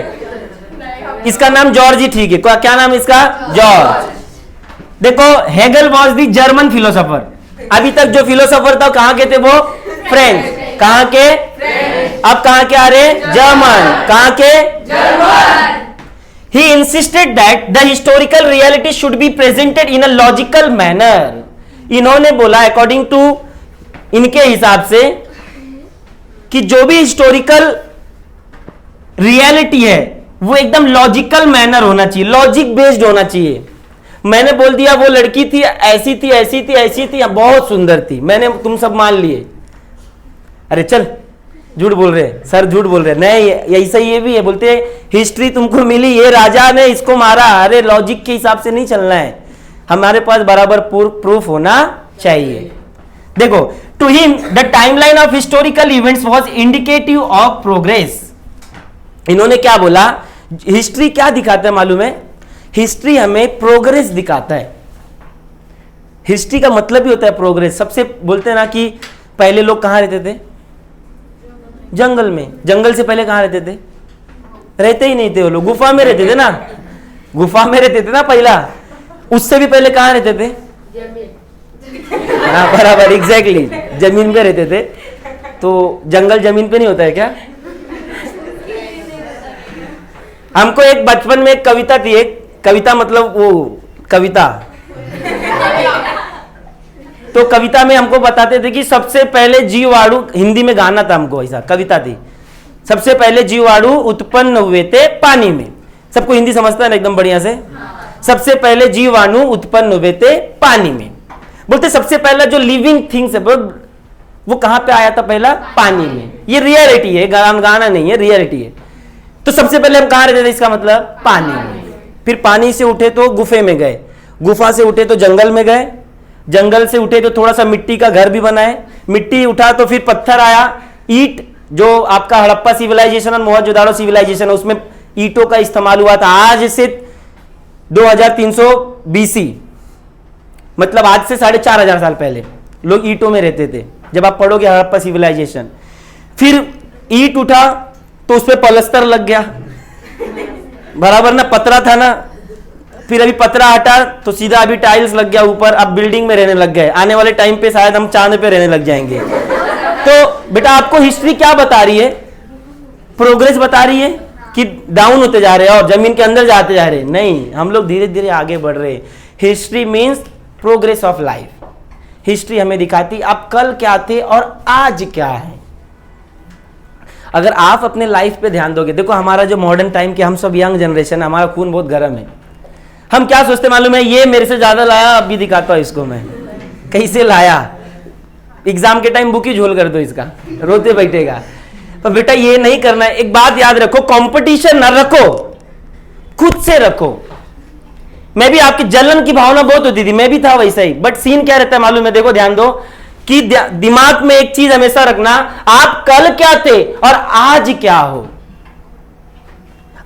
इसका नाम जॉर्ज ही ठीक है। क्या नाम इसका? जॉर्ज। देखो, Hegel was the German philosopher. अभी तक जो फिलोसोफर था कहां के थे वो? फ्रेंच। कहां के? अब कहां के आ रहे? जर्मन। कहां के? German. He insisted that the historical reality should be presented in a logical manner. इन्होंने बोला, अकॉर्डिंग टू इनके हिसाब से, कि जो भी हिस्टोरिकल रियलिटी है वो एकदम लॉजिकल मैनर होना चाहिए, लॉजिक बेस्ड होना चाहिए। मैंने बोल दिया वो लड़की थी, ऐसी थी, ऐसी थी, ऐसी थी, बहुत सुंदर थी, मैंने, तुम सब मान लिए। अरे चल, झूठ बोल रहे सर, झूठ बोल रहे। नहीं, ऐसा ये भी है, बोलते हैं हिस्ट्री तुमको मिली, ये राजा ने इसको मारा। अरे लॉजिक के हिसाब से नहीं चलना है, हमारे पास बराबर प्रूफ होना चाहिए। देखो, to him the timeline of historical events was indicative of progress. इन्होंने क्या बोला, हिस्ट्री क्या दिखाता है मालूम है? हिस्ट्री हमें प्रोग्रेस दिखाता है। हिस्ट्री का मतलब ही होता है प्रोग्रेस। सबसे बोलते हैं ना कि पहले लोग कहां रहते थे? जंगल में। जंगल से पहले कहां रहते थे? रहते ही नहीं थे वो लोग, गुफा में रहते थे ना, गुफा में रहते थे ना पहला। उससे भी पहले कहां रहते थे? हाँ, बराबर, एग्जैक्टली, जमीन पे रहते थे। तो जंगल जमीन पे नहीं होता है क्या? हमको एक बचपन में एक कविता थी, एक कविता मतलब वो कविता, तो कविता में हमको बताते थे कि सबसे पहले जीवाणु, हिंदी में गाना था हमको, ऐसा कविता थी, सबसे पहले जीवाणु उत्पन्न हुए थे पानी में। सबको हिंदी समझता है ना एकदम बढ़िया से? सबसे पहले जीवाणु उत्पन्न हुए थे पानी में। बोलते सबसे पहला जो लिविंग थिंग्स है वो कहां पे आया था? पहला पानी में। ये रियलिटी है, गाना नहीं है, रियलिटी है। तो सबसे पहले हम कहां रहते थे, इसका मतलब पानी में। फिर पानी से उठे तो गुफे में गए, गुफा से उठे तो जंगल में गए, जंगल से उठे तो थोड़ा सा मिट्टी का घर भी बनाए, मिट्टी उठा तो फिर पत्थर आया, ईट, जो आपका हड़प्पा सिविलाइजेशन और मोहनजोदाड़ो सिविलाइजेशन है उसमें ईटों का इस्तेमाल हुआ था। आज से 2300 BC, मतलब आज से 4500 साल पहले लोग ईटों में रहते थे, जब आप पढ़ोगे हड़प्पा सिविलाइजेशन। फिर ईट उठा तो उस पर पलस्तर लग गया, बराबर ना, पतरा था ना, फिर अभी पतरा हटा तो सीधा अभी टाइल्स लग गया ऊपर, अब बिल्डिंग में रहने लग गए। आने वाले टाइम पे शायद हम चांद पे रहने लग जाएंगे। तो बेटा आपको हिस्ट्री क्या बता रही है? प्रोग्रेस बता रही है कि डाउन होते जा रहे हैं और जमीन के अंदर जाते जा रहे हैं? नहीं, हम लोग धीरे धीरे आगे बढ़ रहे हैं। History means progress of life. History हमें दिखाती आप कल क्या थे और आज क्या है। अगर आप अपने लाइफ पे ध्यान दोगे, देखो हमारा जो मॉडर्न टाइम के, हम सब यंग जनरेशन है, हमारा खून बहुत गर्म है। हम क्या सोचते मालूम है, ये मेरे से ज्यादा लाया, अब भी दिखाता हूं इसको मैं कैसे लाया। एग्जाम के टाइम बुक ही झोल कर दो इसका, रोते बैठेगा। तो बेटा ये नहीं करना है। एक बात याद रखो, कंपटीशन ना रखो, खुद से रखो। मैं भी, आपकी जलन की भावना बहुत होती थी, मैं भी था वैसा ही, बट सीन क्या रहता है मालूम है, देखो ध्यान दो कि दिमाग में एक चीज हमेशा रखना, आप कल क्या थे और आज क्या हो।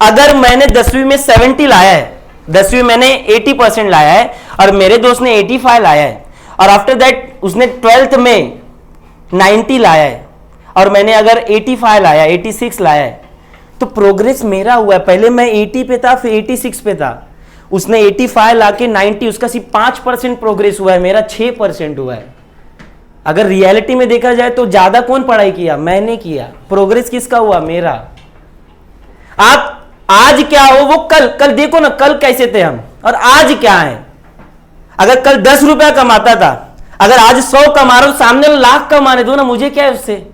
अगर मैंने 10वीं में 70 लाया है, 10वीं मैंने 80% लाया है और मेरे दोस्त ने 85 लाया है, और आफ्टर दैट उसने 12th में 90 लाया है और मैंने अगर 85 लाया, 86 लाया है, तो प्रोग्रेस मेरा हुआ है। पहले मैं 80 पे था, फिर 86 पे था, उसने 85 लाके 90, उसका सिर्फ 5% प्रोग्रेस हुआ है, मेरा 6% हुआ है। अगर रियलिटी में देखा जाए तो ज्यादा कौन पढ़ाई किया, मैंने किया। प्रोग्रेस किसका हुआ, मेरा। आप आज क्या हो वो कल देखो ना, कल कैसे थे हम और आज क्या है। अगर कल 10 रुपया कमाता था, अगर आज 100 कमा रहा हूं, सामने लाख कमाने दो ना, मुझे क्या है उससे,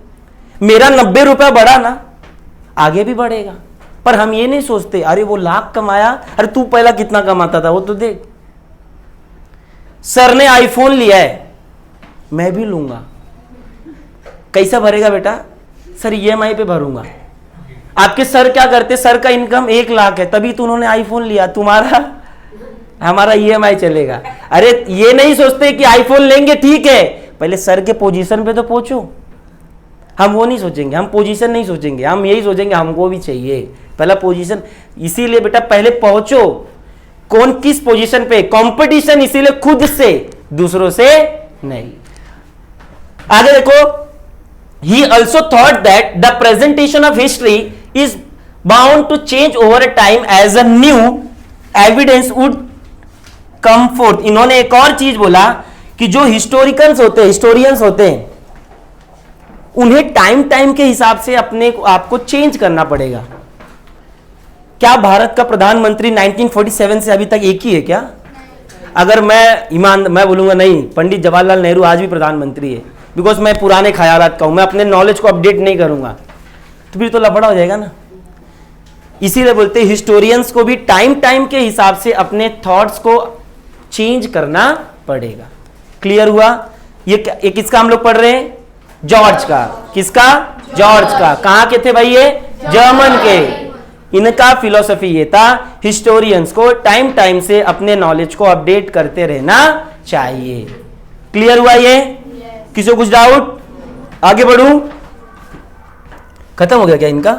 मेरा 90 रुपया बढ़ा ना, आगे भी बढ़ेगा। पर हम ये नहीं सोचते, अरे वो लाख कमाया, अरे तू पहला कितना कमाता था वो तो देख। सर ने आईफोन लिया है, मैं भी लूंगा। कैसा भरेगा बेटा, सर ईएमआई पे भरूंगा। आपके सर क्या करते, सर का इनकम 1 लाख है, तभी तो उन्होंने आईफोन लिया, तुम्हारा हमारा ईएमआई चलेगा। अरे ये नहीं सोचते कि आईफोन लेंगे ठीक है, पहले सर के पोजीशन पे तो पहुंचो। हम वो नहीं सोचेंगे, हम पोजीशन नहीं सोचेंगे, हम यही सोचेंगे हमको भी चाहिए पहला पोजीशन। इसीलिए बेटा पहले पहुंचो, कौन किस पोजीशन पे, कंपटीशन इसीलिए खुद से, दूसरों से नहीं। आगे देखो, he also thought that the presentation of history is bound to change over a time as a new evidence would come forth। इन्होंने एक और चीज बोला कि जो हिस्टोरिकल्स होते हैं, हिस्टोरियंस होते हैं, उन्हें टाइम के हिसाब से अपने आपको चेंज करना पड़ेगा। क्या भारत का प्रधानमंत्री 1947 से अभी तक एक ही है क्या? अगर मैं बोलूंगा नहीं, पंडित जवाहरलाल नेहरू आज भी प्रधानमंत्री है, बिकॉज मैं पुराने ख्यालात का हूं, मैं अपने नॉलेज को अपडेट नहीं करूंगा, तो फिर तो लफड़ा हो जाएगा ना। इसीलिए बोलते हैं हिस्टोरियंस को भी टाइम के हिसाब से अपने थॉट्स को चेंज करना पड़ेगा। क्लियर हुआ? ये किसका हम लोग पढ़ रहे हैं? जॉर्ज का। किसका? जॉर्ज का। कहां के थे भाई ये? जर्मन के। इनका फिलॉसफी ये था, हिस्टोरियंस को टाइम से अपने नॉलेज को अपडेट करते रहना चाहिए। क्लियर हुआ ये? किसी को कुछ डाउट? आगे बढ़ूं? खत्म हो गया क्या इनका?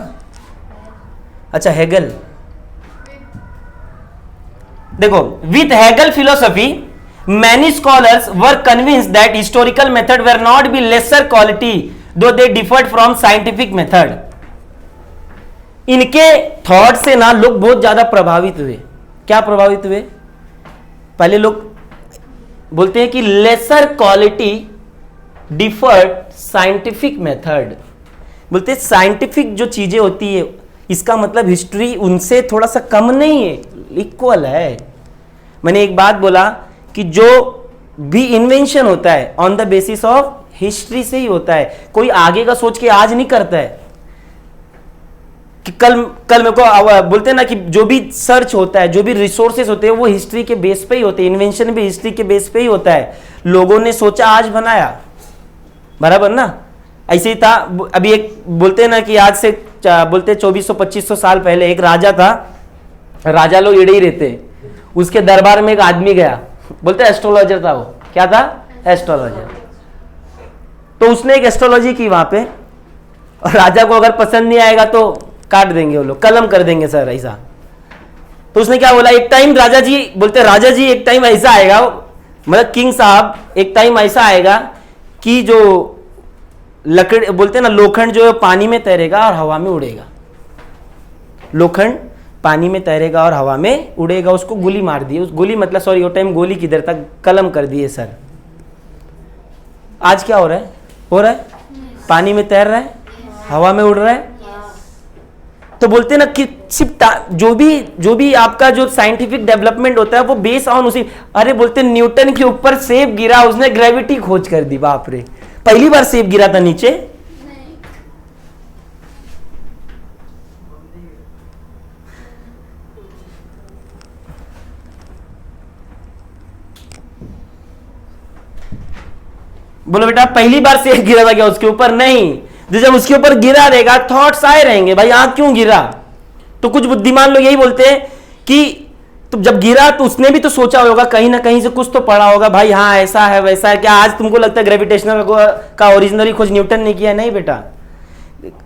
अच्छा, हेगल देखो, with Hegel philosophy many scholars were convinced that historical method were not be lesser quality though they differed from scientific method। इनके थॉट से ना लोग बहुत ज्यादा प्रभावित हुए। क्या प्रभावित हुए? पहले लोग बोलते हैं कि lesser quality differed scientific method. बोलते हैं साइंटिफिक जो चीजें होती है, इसका मतलब हिस्ट्री उनसे थोड़ा सा कम नहीं है, इक्वल है। मैंने एक बात बोला कि जो भी इन्वेंशन होता है on the basis of history से ही होता है। कोई आगे का सोच के आज नहीं करता है कि कल मेरे को बोलते हैं ना कि जो भी सर्च होता है, जो भी रिसोर्सेज होते हैं, वो हिस्ट्री के बेस पे ही होते हैं। इन्वेंशन भी हिस्ट्री के बेस पे ही होता है। लोगों ने सोचा आज बनाया, बराबर ना? ऐसे ही था। अभी एक बोलते हैं ना कि आज से बोलते 2400-2500 साल पहले एक राजा था। राजा लोग इड़े ही रहते। उसके दरबार में एक आदमी गया, बोलते एस्ट्रोलॉजर था वो। क्या था? एस्ट्रोलॉजर। तो उसने एक एस्ट्रोलॉजी की वहां पे, और राजा को अगर पसंद नहीं आएगा तो काट देंगे वो लोग, कलम कर देंगे सर ऐसा। तो उसने क्या बोला, एक टाइम राजा जी बोलते, राजा जी एक टाइम ऐसा आएगा, मतलब किंग साहब एक टाइम ऐसा आएगा कि जो लकड़ी बोलते ना, लोखंड जो पानी में तैरेगा और हवा में उड़ेगा। लोखंड पानी में तैरेगा और हवा में उड़ेगा। उसको गोली मार दी। उस गोली मतलब सॉरी वो टाइम गोली किधर तक, कलम कर दिए सर। आज क्या हो रहा है? पानी में तैर रहा है, हवा में उड़ रहा है। तो बोलते ना कि सिर्फ जो भी आपका जो साइंटिफिक डेवलपमेंट होता है वो बेस ऑन उसी। अरे बोलते न्यूटन के ऊपर सेब गिरा, उसने ग्रेविटी खोज कर दी। बाप रे, पहली बार सेब गिरा था नीचे। बोलो बेटा पहली बार शेर गिरा था क्या उसके ऊपर? नहीं। तो जब उसके ऊपर गिरा रहेगा थॉट्स आए रहेंगे, भाई आंख क्यों गिरा? तो कुछ बुद्धिमान लोग यही बोलते हैं कि तो जब गिरा तो उसने भी तो सोचा होगा, कहीं ना कहीं से कुछ तो पढ़ा होगा, भाई हाँ ऐसा है वैसा है। क्या आज तुमको लगता है ग्रेविटेशनल का ओरिजिनली खोज न्यूटन ने किया? नहीं बेटा,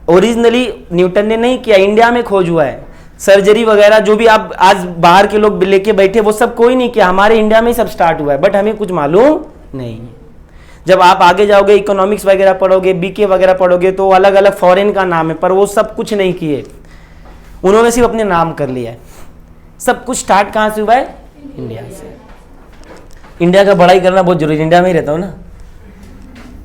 ओरिजिनली न्यूटन ने नहीं किया, इंडिया में खोज हुआ है। सर्जरी वगैरह जो भी आप आज बाहर के लोग लेके बैठे वो सब कोई नहीं किया, हमारे इंडिया में ही सब स्टार्ट हुआ है, बट हमें कुछ मालूम नहीं है। जब आप आगे जाओगे इकोनॉमिक्स वगैरह पढ़ोगे, बीके वगैरह पढ़ोगे तो अलग अलग फॉरेन का नाम है, पर वो सब कुछ नहीं किए, उन्होंने सिर्फ अपने नाम कर लिया है। सब कुछ स्टार्ट कहां से हुआ है? इंडिया से। इंडिया का बड़ाई करना बहुत जरूरी, इंडिया में ही रहता हूं ना।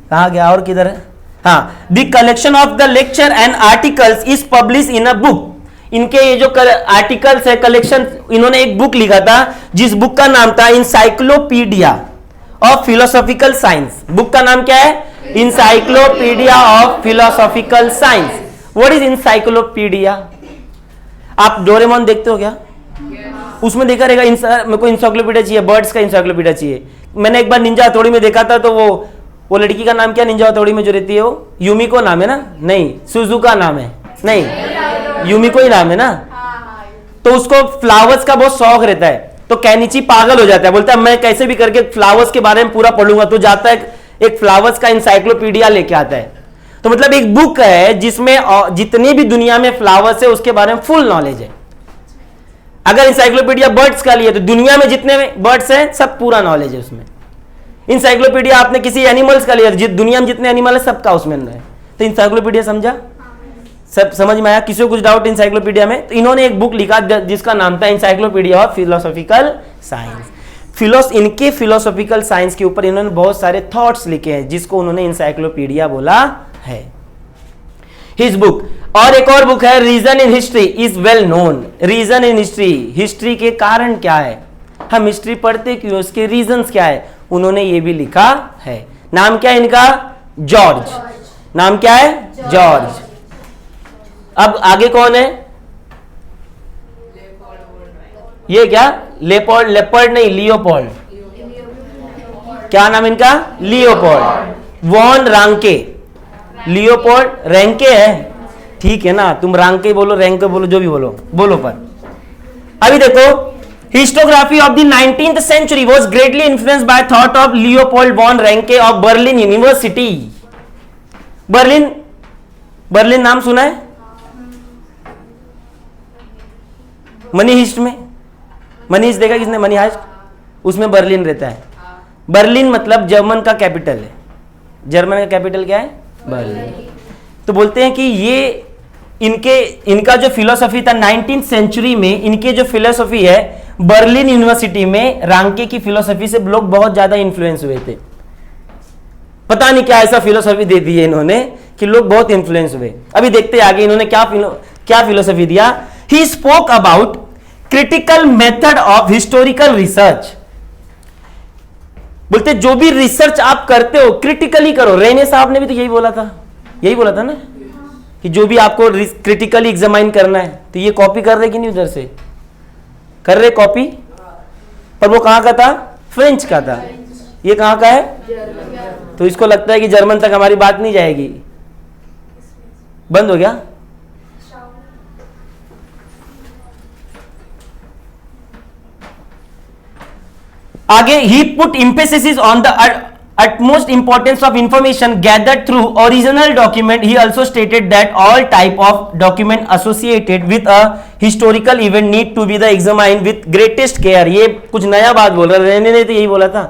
कहा गया और किधर है? हाँ, the collection of the lecture and articles is publish in a book. इनके ये जो आर्टिकल्स है, कलेक्शन, इन्होंने एक बुक लिखा था जिस बुक का नाम था encyclopedia of philosophical science. Book का नाम क्या है? Encyclopedia of philosophical science. What is encyclopedia? आप डोरेमोन देखते हो क्या? उसमें देखा रहेगा मेरे को इंसाइक्लोपीडिया चाहिए, बर्ड्स का इंसाइक्लोपीडिया चाहिए। मैंने एक बार निंजा हथौड़ी में देखा था, तो वो लड़की का नाम क्या निंजा हथौड़ी में जो रहती है? वो यूमिको नाम है ना? नहीं, सुजुका नाम है। नहीं, यूमिको ही नाम है ना? तो उसको फ्लावर्स का बहुत शौक रहता है, तो कैनिची पागल हो जाता है, बोलता है मैं कैसे भी करके फ्लावर्स के बारे में पूरा पढ़ूंगा। तो जाता है एक फ्लावर्स का इंसाइक्लोपीडिया लेके आता है। तो मतलब एक बुक है जिसमें जितनी भी दुनिया में फ्लावर्स है उसके बारे में फुल नॉलेज है। अगर इंसाइक्लोपीडिया बर्ड्स का लिए तो दुनिया में जितने बर्ड्स हैं सब पूरा नॉलेज है उसमें। इंसाइक्लोपीडिया आपने किसी एनिमल्स का लिया, दुनिया में जितने एनिमल है सबका उसमें है। तो इंसाइक्लोपीडिया समझा? सब समझ में आया? किसी को कुछ डाउट इंसाइक्लोपीडिया में? तो इन्होंने एक बुक लिखा जिसका नाम था इंसाइक्लोपीडिया ऑफ फिलोसॉफिकल साइंस। इनके फिलोसॉफिकल साइंस के ऊपर इन्होंने बहुत सारे थॉट्स लिखे हैं, जिसको उन्होंने इंसाइक्लोपीडिया बोला है। हिज बुक, और एक और बुक है reason in history is well known. Reason in history, history के कारण क्या है, हम हिस्ट्री पढ़ते क्यों, उसके रीजंस क्या है, उन्होंने ये भी लिखा है। नाम क्या है इनका? जॉर्ज। नाम क्या है? जॉर्ज। अब आगे कौन है? ये क्या? लेपोल्ड, लेपर्ड नहीं, लियोपोल्ड। क्या नाम इनका? Leopold von Ranke. Leopold Ranke है, ठीक है ना? तुम रांके बोलो, रैंके बोलो, जो भी बोलो बोलो। पर अभी देखो, historiography of the 19th century was greatly influenced by thought of Leopold von Ranke of Berlin University। Berlin नाम सुना है? मनी हिस्ट में, मनी हिस्ट देखा किसने? मनी हाइस्ट, उसमें बर्लिन रहता है। बर्लिन मतलब जर्मन का कैपिटल है। जर्मन का कैपिटल क्या है? बर्लिन। तो बोलते हैं कि ये इनका जो फिलोसफी था 19th सेंचुरी में, इनके जो फिलोसफी है बर्लिन यूनिवर्सिटी में रांके की फिलोसफी से लोग बहुत ज्यादा इन्फ्लुएंस हुए थे। पता नहीं क्या ऐसा फिलोसफी दे दी है इन्होंने कि लोग बहुत इन्फ्लुएंस हुए। अभी देखते हैं आगे इन्होंने क्या फिलोसफी दिया। He spoke about critical method of historical research. बोलते जो भी रिसर्च आप करते हो क्रिटिकली करो। रेने साहब ने भी तो यही बोला था ना कि जो भी आपको क्रिटिकली एग्जामाइन करना है। तो ये कॉपी कर रहे कि नहीं? उधर से कर रहे कॉपी, पर वो कहां का था? फ्रेंच का था। ये कहां का है? तो इसको लगता है कि जर्मन तक हमारी बात नहीं जाएगी। बंद हो गया? आगे he put emphasis on the utmost importance of information gathered through original document. He also stated that all type of document associated with a historical event need to be the examined with greatest care। ये कुछ नया बात बोल रहा है, Renee ने तो यही बोला था।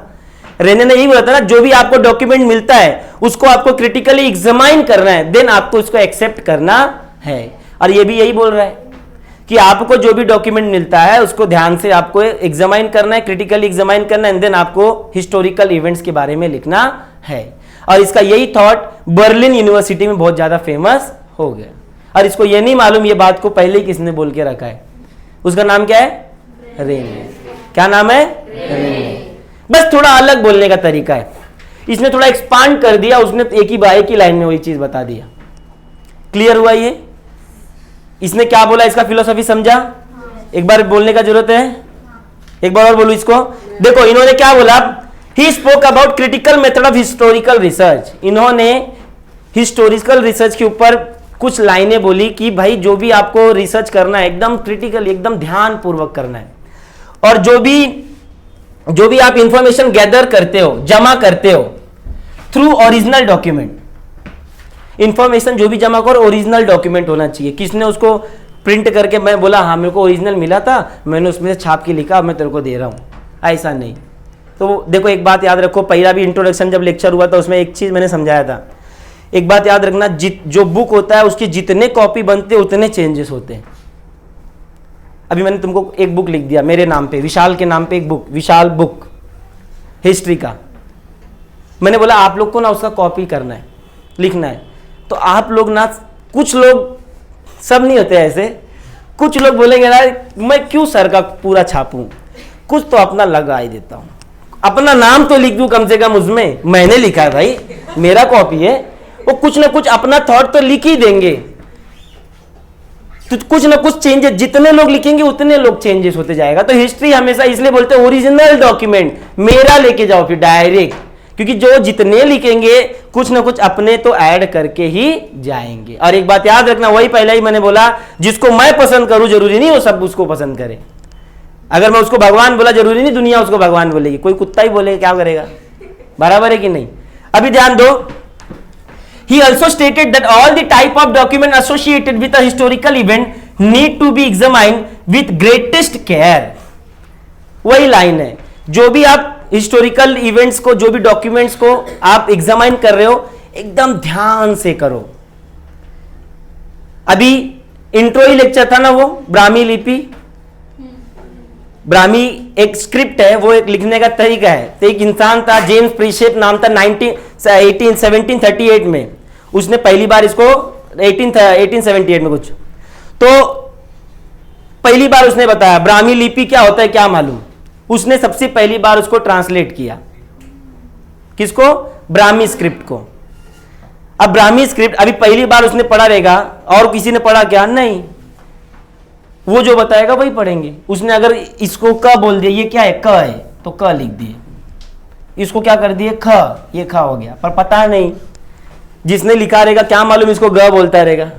रेने ने यही बोला था ना, जो भी आपको डॉक्यूमेंट मिलता है उसको आपको क्रिटिकली एग्जामाइन करना है, देन आपको इसको एक्सेप्ट करना है। और ये भी यही बोल रहा है कि आपको जो भी डॉक्यूमेंट मिलता है उसको ध्यान से आपको एग्जामाइन करना है, क्रिटिकली एग्जामाइन करना है, एंड देन आपको हिस्टोरिकल इवेंट्स के बारे में लिखना है। और इसका यही थॉट बर्लिन यूनिवर्सिटी में बहुत ज्यादा फेमस हो गया। और इसको ये नहीं मालूम ये बात को पहले ही किसने बोल के रखा है। उसका नाम क्या है? रेने। क्या नाम है? रेने। बस थोड़ा अलग बोलने का तरीका है, इसने थोड़ा एक्सपांड कर दिया, उसने एक ही लाइन में वही चीज बता दिया। क्लियर हुआ ये? इसने क्या बोला, इसका फिलोसफी समझा? एक बार बोलने का जरूरत है? एक बार और बोलू इसको। देखो इन्होंने क्या बोला, he spoke about critical method of historical research. इन्होंने हिस्टोरिकल रिसर्च के ऊपर कुछ लाइनें बोली कि भाई जो भी आपको रिसर्च करना है एकदम क्रिटिकल, एकदम ध्यान पूर्वक करना है, और जो भी आप इंफॉर्मेशन गैदर करते हो, जमा करते हो थ्रू ओरिजिनल डॉक्यूमेंट, इंफॉर्मेशन जो भी जमा करो ओरिजिनल डॉक्यूमेंट होना चाहिए। किसने उसको प्रिंट करके मैं बोला हाँ मेरे को ओरिजिनल मिला था, मैंने उसमें से छाप के लिखा, मैं तेरे को दे रहा हूं, ऐसा नहीं। तो देखो एक बात याद रखो, पहला भी इंट्रोडक्शन जब लेक्चर हुआ था उसमें एक चीज मैंने समझाया था, एक बात याद रखना, जो बुक होता है उसकी जितने कॉपी बनते उतने चेंजेस होते हैं। अभी मैंने तुमको एक बुक लिख दिया मेरे नाम पे, विशाल के नाम पे एक बुक, विशाल बुक हिस्ट्री का, मैंने बोला आप लोग को ना उसका कॉपी करना है, लिखना है। तो आप लोग ना, कुछ लोग, सब नहीं होते ऐसे, कुछ लोग बोलेंगे ना मैं क्यों सर का पूरा छापूं, कुछ तो अपना लगा ही देता हूं, अपना नाम तो लिख दूं कम से कम उसमें, मैंने लिखा है भाई, मेरा कॉपी है, वो कुछ ना कुछ अपना थॉट तो लिख ही देंगे। तो कुछ ना कुछ चेंजेस, जितने लोग लिखेंगे उतने लोग चेंजेस होते जाएगा। तो हिस्ट्री हमेशा इसलिए बोलते हैं ओरिजिनल डॉक्यूमेंट मेरा लेके जाओ फिर डायरेक्ट, क्योंकि जो जितने लिखेंगे कुछ ना कुछ अपने तो ऐड करके ही जाएंगे। और एक बात याद रखना, वही पहले ही मैंने बोला, जिसको मैं पसंद करूं जरूरी नहीं वो सब उसको पसंद करे। अगर मैं उसको भगवान बोला जरूरी नहीं दुनिया उसको भगवान बोलेगी, कोई कुत्ता ही बोलेगा क्या करेगा, बराबर है कि नहीं। अभी ध्यान दो, he also stated that all the type of document associated with a historical event need to be examined with greatest care। वही लाइन है, जो भी आप हिस्टोरिकल इवेंट्स को, जो भी डॉक्यूमेंट्स को आप एग्जामाइन कर रहे हो एकदम ध्यान से करो। अभी इंट्रो ही लेक्चर था ना वो ब्राह्मी लिपि, ब्राह्मी एक स्क्रिप्ट है, वो एक लिखने का तरीका है। तो एक इंसान था जेम्स प्रीशेप नाम था, 1738 में उसने पहली बार इसको 1878 में कुछ, तो पहली बार उसने बताया ब्राह्मी लिपि क्या होता है, क्या मालूम, उसने सबसे पहली बार उसको ट्रांसलेट किया, किसको, ब्राह्मी स्क्रिप्ट को। अब ब्राह्मी स्क्रिप्ट अभी पहली बार उसने पढ़ा रहेगा, और किसी ने पढ़ा क्या, नहीं, वो जो बताएगा वही पढ़ेंगे। उसने अगर इसको क बोल दिया, ये क्या है, क है, तो क लिख दिए, इसको क्या कर दिए, ख, ये ख हो गया, पर पता नहीं जिसने लिखा रहेगा क्या मालूम इसको ग बोलता रहेगा,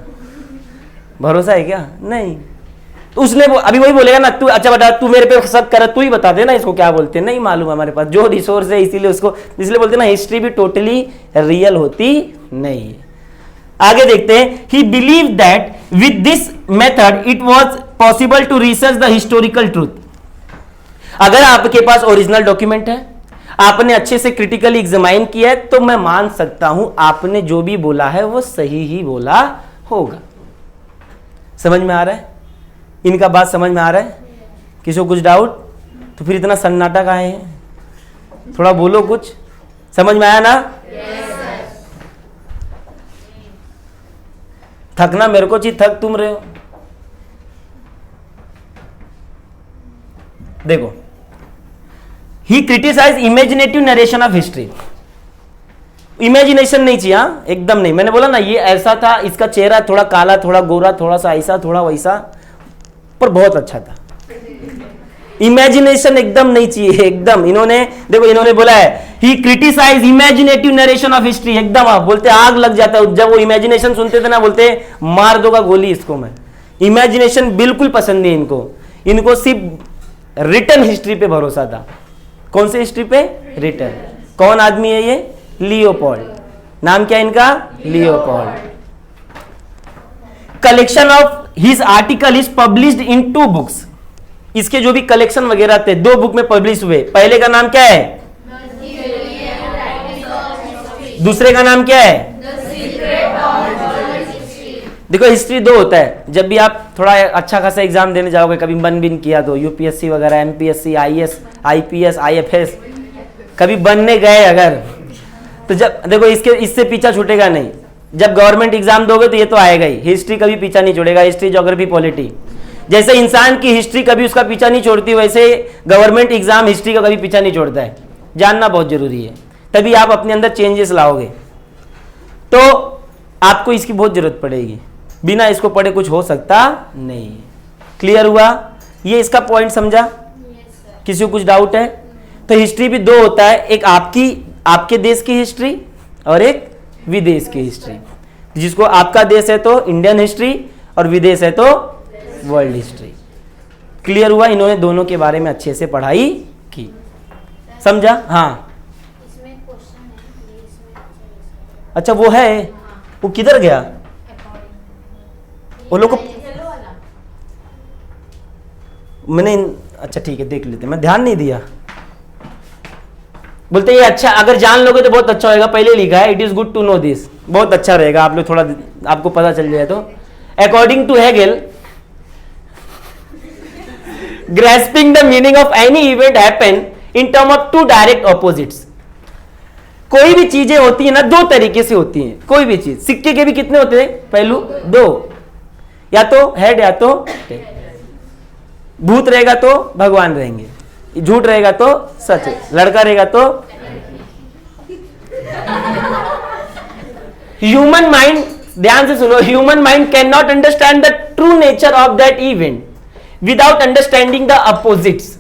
भरोसा है क्या, नहीं। तो उसने अभी वही बोलेगा ना, तू अच्छा बता, तू मेरे पे शक कर, तू ही बता दे ना इसको क्या बोलते हैं, नहीं मालूम हमारे पास, जो रिसोर्स है इसीलिए उसको, इसलिए बोलते हैं ना हिस्ट्री भी टोटली रियल होती नहीं है। आगे देखते हैं, he believe that with this method it was possible to research the historical truth. अगर आपके पास ओरिजिनल डॉक्यूमेंट है, आपने अच्छे से क्रिटिकली एग्जामाइन किया है, तो मैं मान सकता हूं आपने जो भी बोला है वो सही ही बोला होगा। समझ में आ रहा है, इनका बात समझ में आ रहा है, किसी को कुछ डाउट, तो फिर इतना सन्नाटा काहे है, थोड़ा बोलो कुछ, समझ में आया ना। थकना मेरे को चाहिए, थक तुम रहे हो। देखो, he criticize imaginative narration of history. Imagination नहीं चाहिए, हाँ एकदम नहीं। मैंने बोला ना ये ऐसा था, इसका चेहरा थोड़ा काला, थोड़ा गोरा, थोड़ा सा ऐसा, थोड़ा वैसा, पर बहुत अच्छा था। इमेजिनेशन एकदम नहीं चाहिए, एकदम। इन्होंने देखो, इन्होंने बोला है he criticize imaginative narration of history, एकदम आप बोलते आग लग जाता है जब वो इमेजिनेशन सुनते थे ना, बोलते मार दोगा गोली इसको मैं। इमेजिनेशन बिल्कुल पसंद नहीं इनको, इनको सिर्फ रिटर्न हिस्ट्री पे भरोसा था। कौन सी हिस्ट्री पे, रिटर्न। कौन आदमी है ये, लियोपोल्ड। नाम क्या इनका, Leopold. Collection of his article is published in 2 books. इसके जो भी कलेक्शन वगैरह थे 2 बुक में पब्लिश हुए। पहले का नाम क्या है, दूसरे का नाम क्या है, देखो हिस्ट्री 2 होता है। जब भी आप थोड़ा अच्छा खासा एग्जाम देने जाओगे, कभी बन बिन किया तो यूपीएससी वगैरह, एमपीएससी, आईएएस, आईपीएस, आईएफएस, कभी बनने गए अगर, तो जब देखो इससे पीछा छूटेगा नहीं। जब गवर्नमेंट एग्जाम दोगे तो ये तो आएगा ही, हिस्ट्री कभी पीछा नहीं छोड़ेगा। हिस्ट्री, ज्योग्राफी, पॉलिटी, जैसे इंसान की हिस्ट्री कभी उसका पीछा नहीं छोड़ती, वैसे गवर्नमेंट एग्जाम हिस्ट्री का कभी पीछा नहीं छोड़ता है। जानना बहुत जरूरी है, तभी आप अपने अंदर चेंजेस लाओगे। तो आपको इसकी बहुत जरूरत पड़ेगी, बिना इसको पढ़े कुछ हो सकता नहीं है। क्लियर हुआ, ये इसका पॉइंट समझा, किसी को कुछ डाउट है। तो हिस्ट्री भी दो होता है, एक आपके देश की हिस्ट्री और एक विदेश की हिस्ट्री। जिसको आपका देश है तो इंडियन हिस्ट्री और विदेश है तो वर्ल्ड हिस्ट्री। क्लियर हुआ? इन्होंने दोनों के बारे में अच्छे से पढ़ाई की, समझा? हाँ, इसमें क्वेश्चन है ये, इसमें अच्छा वो है, वो किधर गया? वो लोग को येलो वाला मैंने अच्छा ठीक है देख लेते, मैं ध्यान नहीं दिया। बोलते ये अच्छा, अगर जान लोगे तो बहुत अच्छा होगा, पहले लिखा है it is good to know this, बहुत अच्छा रहेगा, आप लोग थोड़ा आपको पता चल जाए तो। According to Hegel, grasping the meaning of any event happen in term of two direct opposites। कोई भी चीजें होती है ना दो तरीके से होती हैं, कोई भी चीज, सिक्के के भी कितने होते हैं पहलू? दो, या तो हेड या तो टेल। भूत रहेगा तो भगवान रहेंगे, झूठ रहेगा तो सच, लड़का रहेगा तो ह्यूमन माइंड, ध्यान से सुनो, human mind can not understand the true nature of that event without understanding the opposites.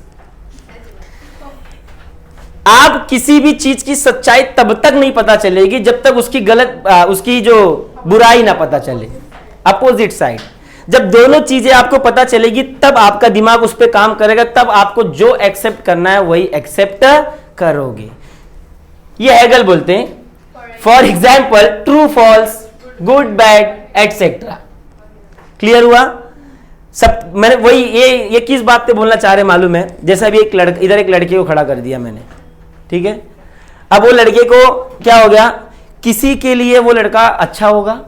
आप किसी भी चीज की सच्चाई तब तक नहीं पता चलेगी जब तक उसकी उसकी जो बुराई ना पता चले, अपोजिट साइड। जब दोनों चीजें आपको पता चलेगी तब आपका दिमाग उस पर काम करेगा, तब आपको जो एक्सेप्ट करना है वही एक्सेप्ट करोगे। ये हेगल बोलते हैं for example true false, good bad etcetera. Clear हुआ? सब मैंने वही ये किस बात पे बोलना चाह रहे मालूम है? जैसे अभी इधर एक लड़के को खड़ा कर दिया मैंने, ठीक है? अब वो लड़के को क्या हो गया, किसी के लिए वो लड़का अच्छा होगा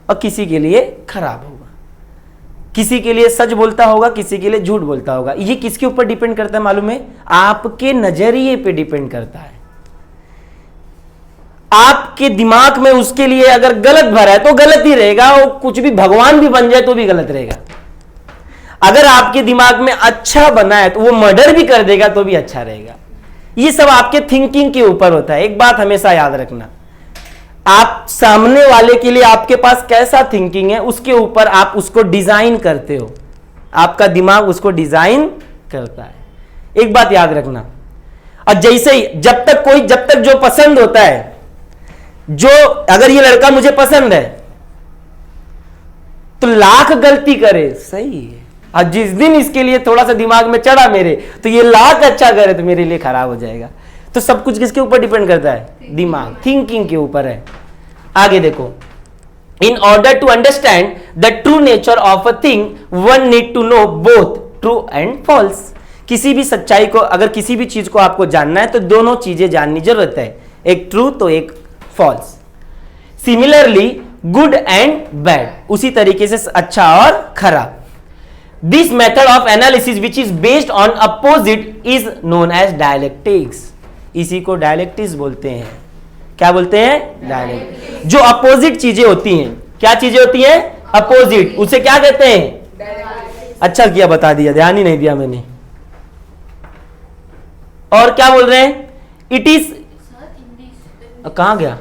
और किसी के लिए खराब होगा, किसी के लिए सच बोलता होगा, किसी के लिए झूठ बोलता होगा। ये किसके ऊपर डिपेंड करता है मालूम है? आपके नजरिए पे डिपेंड करता है। आपके दिमाग में उसके लिए अगर गलत भरा है तो गलत ही रहेगा, वो कुछ भी भगवान भी बन जाए तो भी गलत रहेगा। अगर आपके दिमाग में अच्छा बना है तो वो मर्डर भी कर देगा तो भी अच्छा रहेगा। ये सब आपके थिंकिंग के ऊपर होता है। एक बात हमेशा याद रखना, आप सामने वाले के लिए आपके पास कैसा थिंकिंग है उसके ऊपर आप उसको डिजाइन करते हो, आपका दिमाग उसको डिजाइन करता है। एक बात याद रखना, और जैसे ही जब तक जो पसंद होता है, जो अगर ये लड़का मुझे पसंद है तो लाख गलती करे सही है, और जिस दिन इसके लिए थोड़ा सा दिमाग में चढ़ा मेरे तो ये लाख अच्छा करे तो मेरे लिए खराब हो जाएगा। तो सब कुछ किसके ऊपर डिपेंड करता है? दिमाग, थिंकिंग के ऊपर है। आगे देखो, in order to understand the true nature of a thing one need to know both true and false. किसी भी सच्चाई को, अगर किसी भी चीज को आपको जानना है तो दोनों चीजें जाननी जरूरत है, एक ट्रू तो एक false. Similarly good and bad, उसी तरीके से अच्छा और खराब। This method of analysis which is based on opposite is known as dialectics. इसी को डायलेक्टिक्स बोलते हैं। क्या बोलते हैं? डायलेक्टिक्स। जो अपोजिट चीजें होती हैं, क्या चीजें होती हैं? अपोजिट, उसे क्या कहते हैं? अच्छा किया बता दिया, ध्यान ही नहीं दिया मैंने। और क्या बोल रहे हैं? इट इज, कहां गया?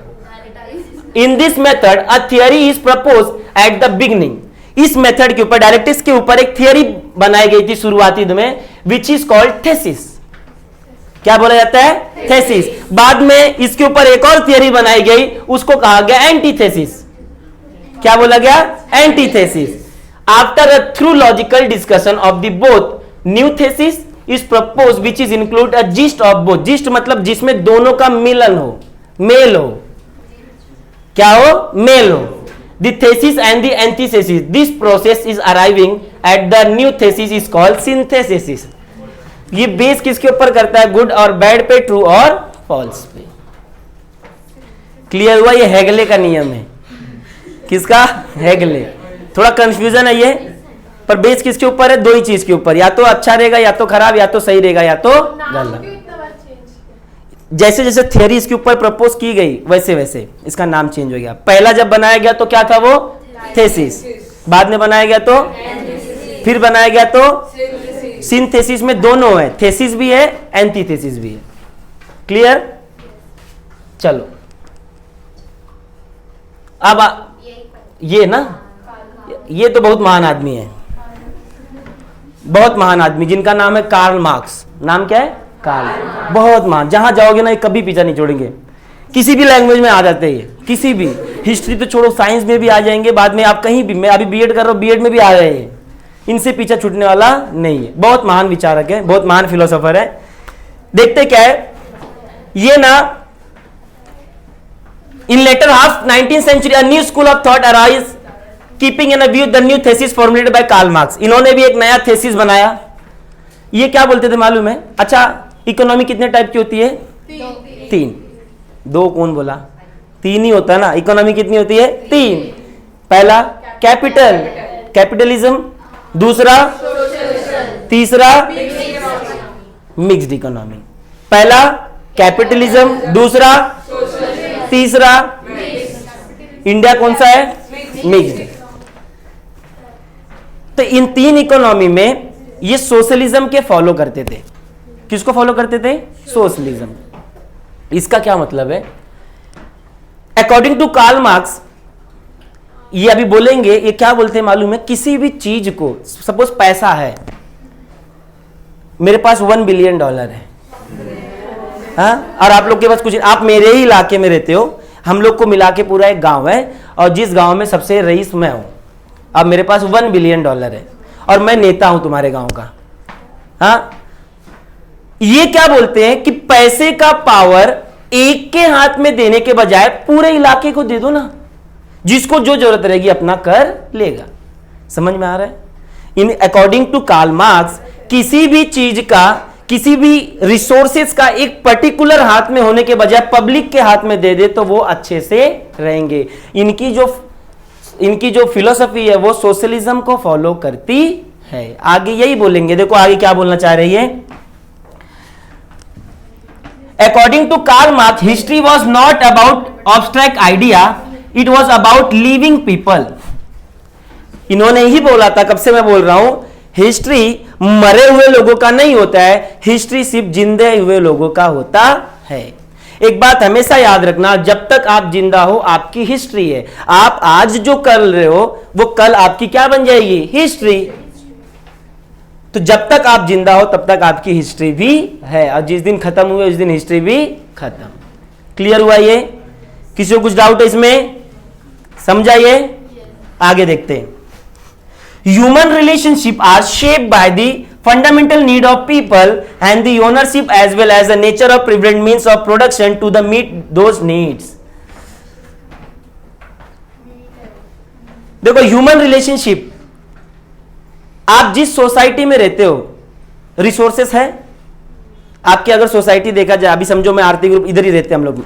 In this method a theory is propose at the beginning. इस मेथड के ऊपर, डायलेक्टिक्स के ऊपर एक थियरी बनाई गई थी शुरुआती में, विच इज कॉल्ड थेसिस। क्या बोला जाता है? थेसिस। बाद में इसके ऊपर एक और थियरी बनाई गई, उसको कहा गया एंटीथेसिस। क्या बोला गया? Antithesis. After a through logical discussion of the both new thesis is propose which is include a gist of both. Gist मतलब जिसमें दोनों का मिलन हो, मेल हो। क्या हो? मेल हो। The thesis and the antithesis. This process is arriving at the new thesis is called synthesis. ये बेस किसके ऊपर करता है? गुड और बैड पे, ट्रू और फॉल्स पे। क्लियर हुआ? ये हेगले का नियम है। किसका? हेगले। थोड़ा कंफ्यूजन है ये, पर बेस किसके ऊपर है? दो ही चीज के ऊपर, या तो अच्छा रहेगा या तो खराब, या तो सही रहेगा या तो गलत। जैसे जैसे थियरी इसके ऊपर प्रपोज की गई वैसे वैसे इसका नाम चेंज हो गया। पहला जब बनाया गया तो क्या था? वो थेसिस। बाद में बनाया गया तो फिर बनाया गया तो सिंथेसिस। में दोनों है, थेसिस भी है, एंटीथेसिस भी है। क्लियर? चलो अब ये ना, ये तो बहुत महान आदमी है, बहुत महान आदमी, जिनका नाम है कार्ल मार्क्स। नाम क्या है? कार्ल, बहुत महान, जहां जाओगे ना ये कभी पीछा नहीं छोड़ेंगे, किसी भी लैंग्वेज में आ जाते हैं, किसी भी, हिस्ट्री तो छोड़ो साइंस में भी आ जाएंगे, बाद में आप कहीं भी, मैं अभी बीएड कर रहा हूँ, बीएड में भी आ रहे हैं, इनसे पीछा छूटने वाला नहीं है, बहुत महान विचारक है, बहुत महान फिलोसोफर है। देखते क्या है ये ना, in later half 19th century a new school of thought arise keeping in a view the new thesis formulated by Karl Marx। इन्होंने भी एक नया थेसिस बनाया। ये क्या बोलते थे मालूम है? अच्छा, इकोनॉमी कितने टाइप की होती है? तीन। दो कौन बोला? तीन ही होता है ना। इकोनॉमी कितनी होती है? तीन। पहला कैपिटल, कैपिटलिज्म, दूसरा तीसरा मिक्स्ड इकोनॉमी। पहला कैपिटलिज्म, दूसरा तीसरा इंडिया कौन सा है? मिक्स्ड। तो इन तीन इकोनॉमी में ये सोशलिज्म के फॉलो करते थे। किसको फॉलो करते थे? सोशलिज्म। इसका क्या मतलब है? अकॉर्डिंग टू कार्ल मार्क्स, ये अभी बोलेंगे, ये क्या बोलते हैं मालूम है? किसी भी चीज को, सपोज पैसा है, मेरे पास $1 बिलियन है, हाँ, और आप लोग के पास कुछ, आप मेरे ही इलाके में रहते हो, हम लोग को मिला के पूरा एक गांव है, और जिस गांव में सबसे रईस मैं हूं, अब मेरे पास $1 बिलियन है और मैं नेता हूं तुम्हारे गांव का, हाँ, ये क्या बोलते हैं कि पैसे का पावर एक के हाथ में देने के बजाय पूरे इलाके को दे दो ना, जिसको जो जरूरत रहेगी अपना कर लेगा। समझ में आ रहा है? In according to Karl Marx, किसी भी चीज का, किसी भी रिसोर्सेज का एक पर्टिकुलर हाथ में होने के बजाय पब्लिक के हाथ में दे दे तो वो अच्छे से रहेंगे। इनकी जो फिलोसफी है वो सोशलिज्म को फॉलो करती है। आगे यही बोलेंगे, देखो आगे क्या बोलना चाह रही है। According to Karl Marx, history was not about abstract idea, it was about living people. इन्होंने ही बोला था, कब से मैं बोल रहा हूं, हिस्ट्री मरे हुए लोगों का नहीं होता है, हिस्ट्री सिर्फ जिंदे हुए लोगों का होता है। एक बात हमेशा याद रखना, जब तक आप जिंदा हो आपकी हिस्ट्री है। आप आज जो कर रहे हो वो कल आपकी क्या बन जाएगी? हिस्ट्री। तो जब तक आप जिंदा हो तब तक आपकी हिस्ट्री भी है, और जिस दिन खत्म हुए उस दिन हिस्ट्री भी खत्म। क्लियर हुआ ये? किसी को कुछ डाउट है इसमें? समझा ये? आगे देखते हैं। Human relationship are shaped by the fundamental need of people and the ownership as well as the nature of prevalent means of production to the meet those needs। देखो, ह्यूमन रिलेशनशिप, आप जिस सोसाइटी में रहते हो, resources है आपकी। अगर society देखा जाए, अभी समझो मैं आरती ग्रुप, इधर ही रहते हैं हम लोग,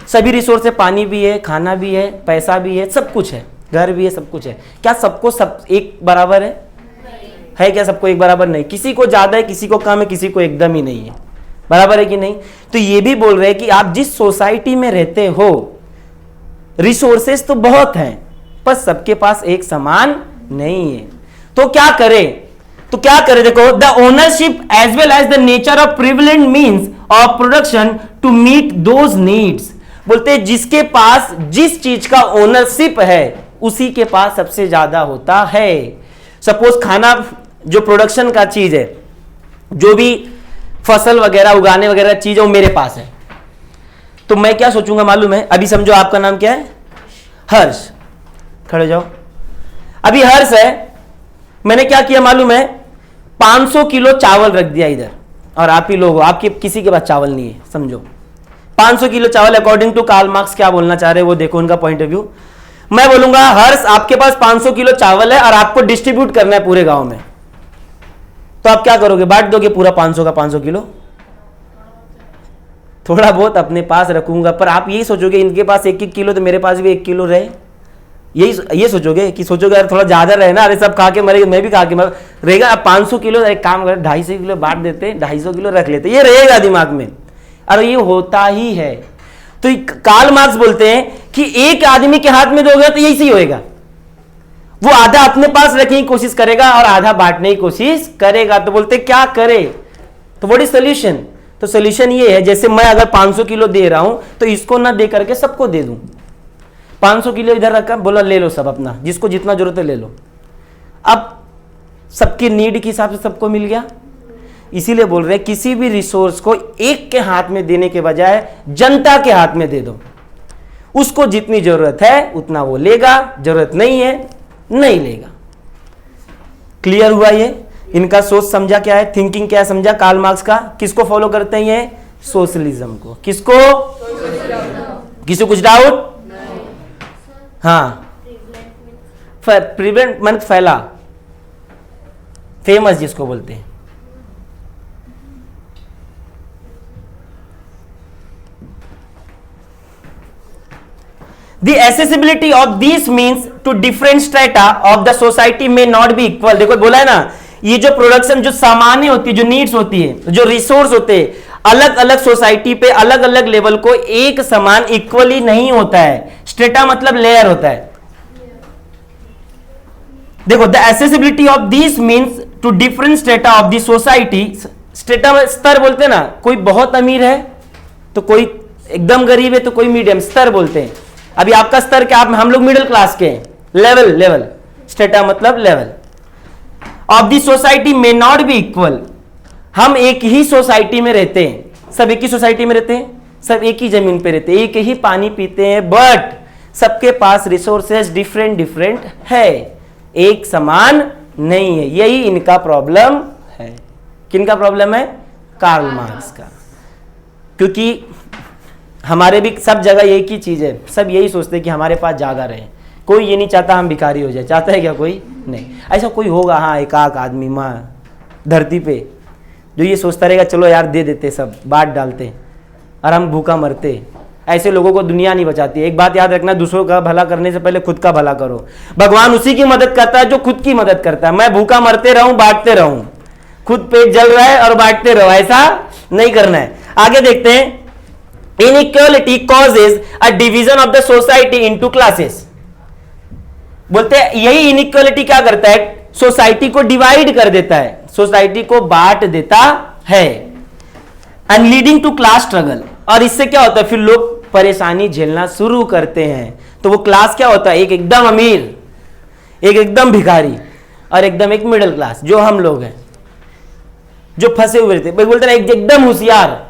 सभी रिसोर्स है, पानी भी है, खाना भी है, पैसा भी है, सब कुछ है, घर भी है, सब कुछ है। क्या सबको सब एक बराबर है क्या? सबको एक बराबर नहीं, किसी को ज्यादा है, किसी को कम है, किसी को एकदम ही नहीं है। बराबर है कि नहीं? तो ये भी बोल रहे हैं कि आप जिस सोसाइटी में रहते हो, रिसोर्सेस तो बहुत हैं पर सबके पास एक समान नहीं है। तो क्या करें? देखो, the ownership as well as the nature of prevalent means of production to meet those needs. बोलते हैं जिसके पास जिस चीज का ओनरशिप है उसी के पास सबसे ज्यादा होता है। सपोज खाना, जो प्रोडक्शन का चीज है, जो भी फसल वगैरह उगाने वगैरह चीज है वो मेरे पास है, तो मैं क्या सोचूंगा मालूम है? अभी समझो आपका नाम क्या है? हर्ष। खड़े जाओ। अभी हर्ष है, मैंने क्या किया मालूम है? 500 किलो चावल रख दिया इधर, और आप ही लोग हो, आपके किसी के पास चावल नहीं है, समझो 500 किलो चावल। अकॉर्डिंग टू कार्ल मार्क्स क्या बोलना चाह रहे हैं वो देखो, उनका पॉइंट ऑफ व्यू। मैं बोलूंगा हर्ष आपके पास 500 किलो चावल है और आपको डिस्ट्रीब्यूट करना है पूरे गांव में, तो आप क्या करोगे? बांट दोगे पूरा 500 का 500 किलो? थोड़ा बहुत अपने पास रखूंगा, पर आप यही सोचोगे इनके पास 1-1 किलो तो मेरे पास भी 1 किलो रहे, ये सोचोगे कि सोचोगे यार थोड़ा ज्यादा रहे ना, अरे सब खा के मरेगा, मैं भी खा के मर रहेगा। अब 500 किलो, एक काम कर 250 किलो बांट देते, 250 किलो रख लेते, ये रहेगा दिमाग में, और ये होता ही है। तो कार्ल मार्क्स बोलते हैं कि एक आदमी के हाथ में दोगे तो यही सही होएगा, वो आधा अपने पास रखने की कोशिश करेगा और आधा बांटने की कोशिश करेगा। तो बोलते क्या करे? तो व्हाट इज सोल्यूशन? तो सोल्यूशन ये है, जैसे मैं अगर 500 किलो दे रहा हूं तो इसको ना दे करके सबको दे दूं। 500 किलो इधर रखा, बोला ले लो सब अपना, जिसको जितना जरूरत है ले लो। अब सबकी नीड के हिसाब से सबको मिल गया। इसीलिए बोल रहे हैं किसी भी रिसोर्स को एक के हाथ में देने के बजाय जनता के हाथ में दे दो। उसको जितनी जरूरत है उतना वो लेगा, जरूरत नहीं है नहीं लेगा। क्लियर हुआ ये? इनका सोच समझा क्या है, थिंकिंग क्या है समझा कार्ल मार्क्स का। किसको फॉलो करते हैं ये? सोशलिज्म को। किसको? किसी कुछ डाउट? हाँ, प्रिवेंट मतलब फैला, फेमस जिसको बोलते हैं। The accessibility of these means to different strata of the society may not be equal। देखो बोला है ना, ये जो प्रोडक्शन जो सामान्य होती है, जो नीड्स होती है, जो रिसोर्स होते हैं, अलग अलग सोसाइटी पे अलग अलग लेवल को एक समान इक्वली नहीं होता है। स्ट्रेटा मतलब लेयर होता है। देखो the accessibility of this means to different strata of the society. Strata में स्तर बोलते हैं ना, कोई बहुत अमीर है तो कोई एकदम गरीब है तो कोई मीडियम, स्तर बोलते हैं। अभी आपका स्तर क्या? हम लोग मिडिल क्लास के हैं। लेवल स्ट्रेटा मतलब level of the society may not be equal. हम एक ही सोसाइटी में रहते हैं, सब एक ही सोसाइटी में रहते हैं, सब एक ही जमीन पे रहते हैं, एक ही पानी पीते हैं, बट सबके पास रिसोर्सेज डिफरेंट है, एक समान नहीं है। यही इनका प्रॉब्लम है। किनका प्रॉब्लम है? कार्ल मार्क्स का। क्योंकि हमारे भी सब जगह एक ही चीज है, सब यही सोचते हैं कि हमारे पास ज्यादा रहे। कोई ये नहीं चाहता हम भिखारी हो जाए। चाहता है क्या कोई? नहीं। ऐसा कोई होगा हाँ, एकाक आदमी माँ धरती पे जो ये सोचता रहेगा चलो यार दे देते, सब बांट डालते और हम भूखा मरते। ऐसे लोगों को दुनिया नहीं बचाती। एक बात याद रखना, दूसरों का भला करने से पहले खुद का भला करो। भगवान उसी की मदद करता है जो खुद की मदद करता है। मैं भूखा मरते रहूं, बांटते रहूं, खुद पेट जल रहा है और बांटते रहो, ऐसा नहीं करना है। आगे देखते हैं। Inequality causes a division of the society into classes. बोलते हैं यही इनइक्वालिटी क्या करता है? सोसाइटी को डिवाइड कर देता है, सोसाइटी को बांट देता है, and leading to class struggle. और इससे क्या होता है? फिर लोग परेशानी झेलना शुरू करते हैं। तो वो क्लास क्या होता है? एक एकदम अमीर, एक एकदम भिखारी और एकदम एक मिडिल क्लास, जो हम लोग हैं, जो फंसे हुए थे। बोलते ना एक एकदम होशियार,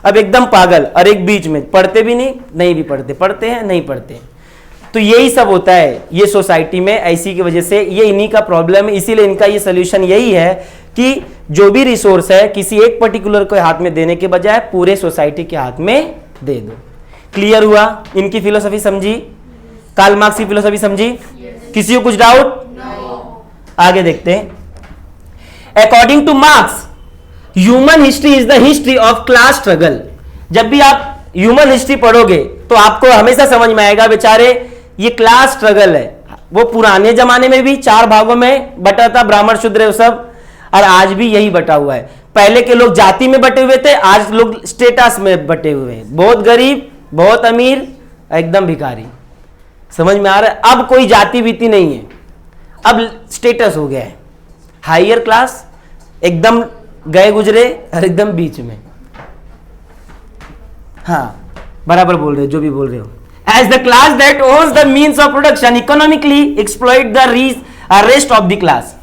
अब एकदम पागल, और एक बीच में पढ़ते भी नहीं भी पढ़ते, पढ़ते हैं नहीं पढ़ते। तो यही सब होता है ये सोसाइटी में। ऐसी की वजह से ये इन्हीं का प्रॉब्लम है। इसीलिए इनका ये सोल्यूशन यही है कि जो भी रिसोर्स है किसी एक पर्टिकुलर के हाथ में देने के बजाय पूरे सोसाइटी के हाथ में दे दो। क्लियर हुआ? इनकी फिलोसफी समझी? कार्ल मार्क्स की फिलोसफी समझी? किसी को कुछ डाउट? आगे देखते हैं। According two marks human history is the history of class struggle. जब भी आप ह्यूमन हिस्ट्री पढ़ोगे तो आपको हमेशा समझ में आएगा बेचारे ये क्लास स्ट्रगल है। वो पुराने जमाने में भी 4 भागों में बटा था, ब्राह्मण शूद्र सब, और आज भी यही बटा हुआ है। पहले के लोग जाति में बटे हुए थे, आज लोग स्टेटस में बटे हुए हैं। बहुत गरीब, बहुत अमीर, एकदम भिखारी। समझ में आ रहा है? अब कोई जाति बीती नहीं है, अब स्टेटस हो गया है। हायर क्लास एकदम गए गुजरे और एकदम बीच में। हाँ बराबर बोल रहे हो, जो भी बोल रहे हो। As the class that owns the means of production economically exploit the rest of the class.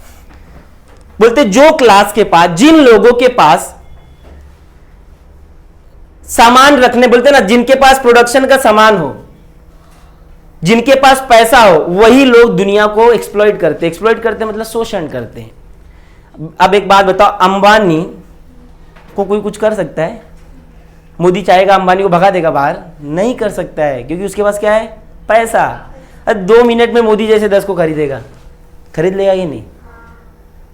बोलते जो क्लास के पास, जिन लोगों के पास सामान रखने, बोलते ना जिनके पास प्रोडक्शन का सामान हो, जिनके पास पैसा हो, वही लोग दुनिया को एक्सप्लॉइट करते। एक्सप्लॉइट करते मतलब शोषण करते हैं। अब एक बात बताओ, अंबानी को कोई कुछ कर सकता है? मोदी चाहेगा अंबानी को भगा देगा बाहर? नहीं कर सकता है, क्योंकि उसके पास क्या है? पैसा। 2 मिनट में मोदी जैसे 10 को खरीदेगा, खरीद लेगा ही नहीं।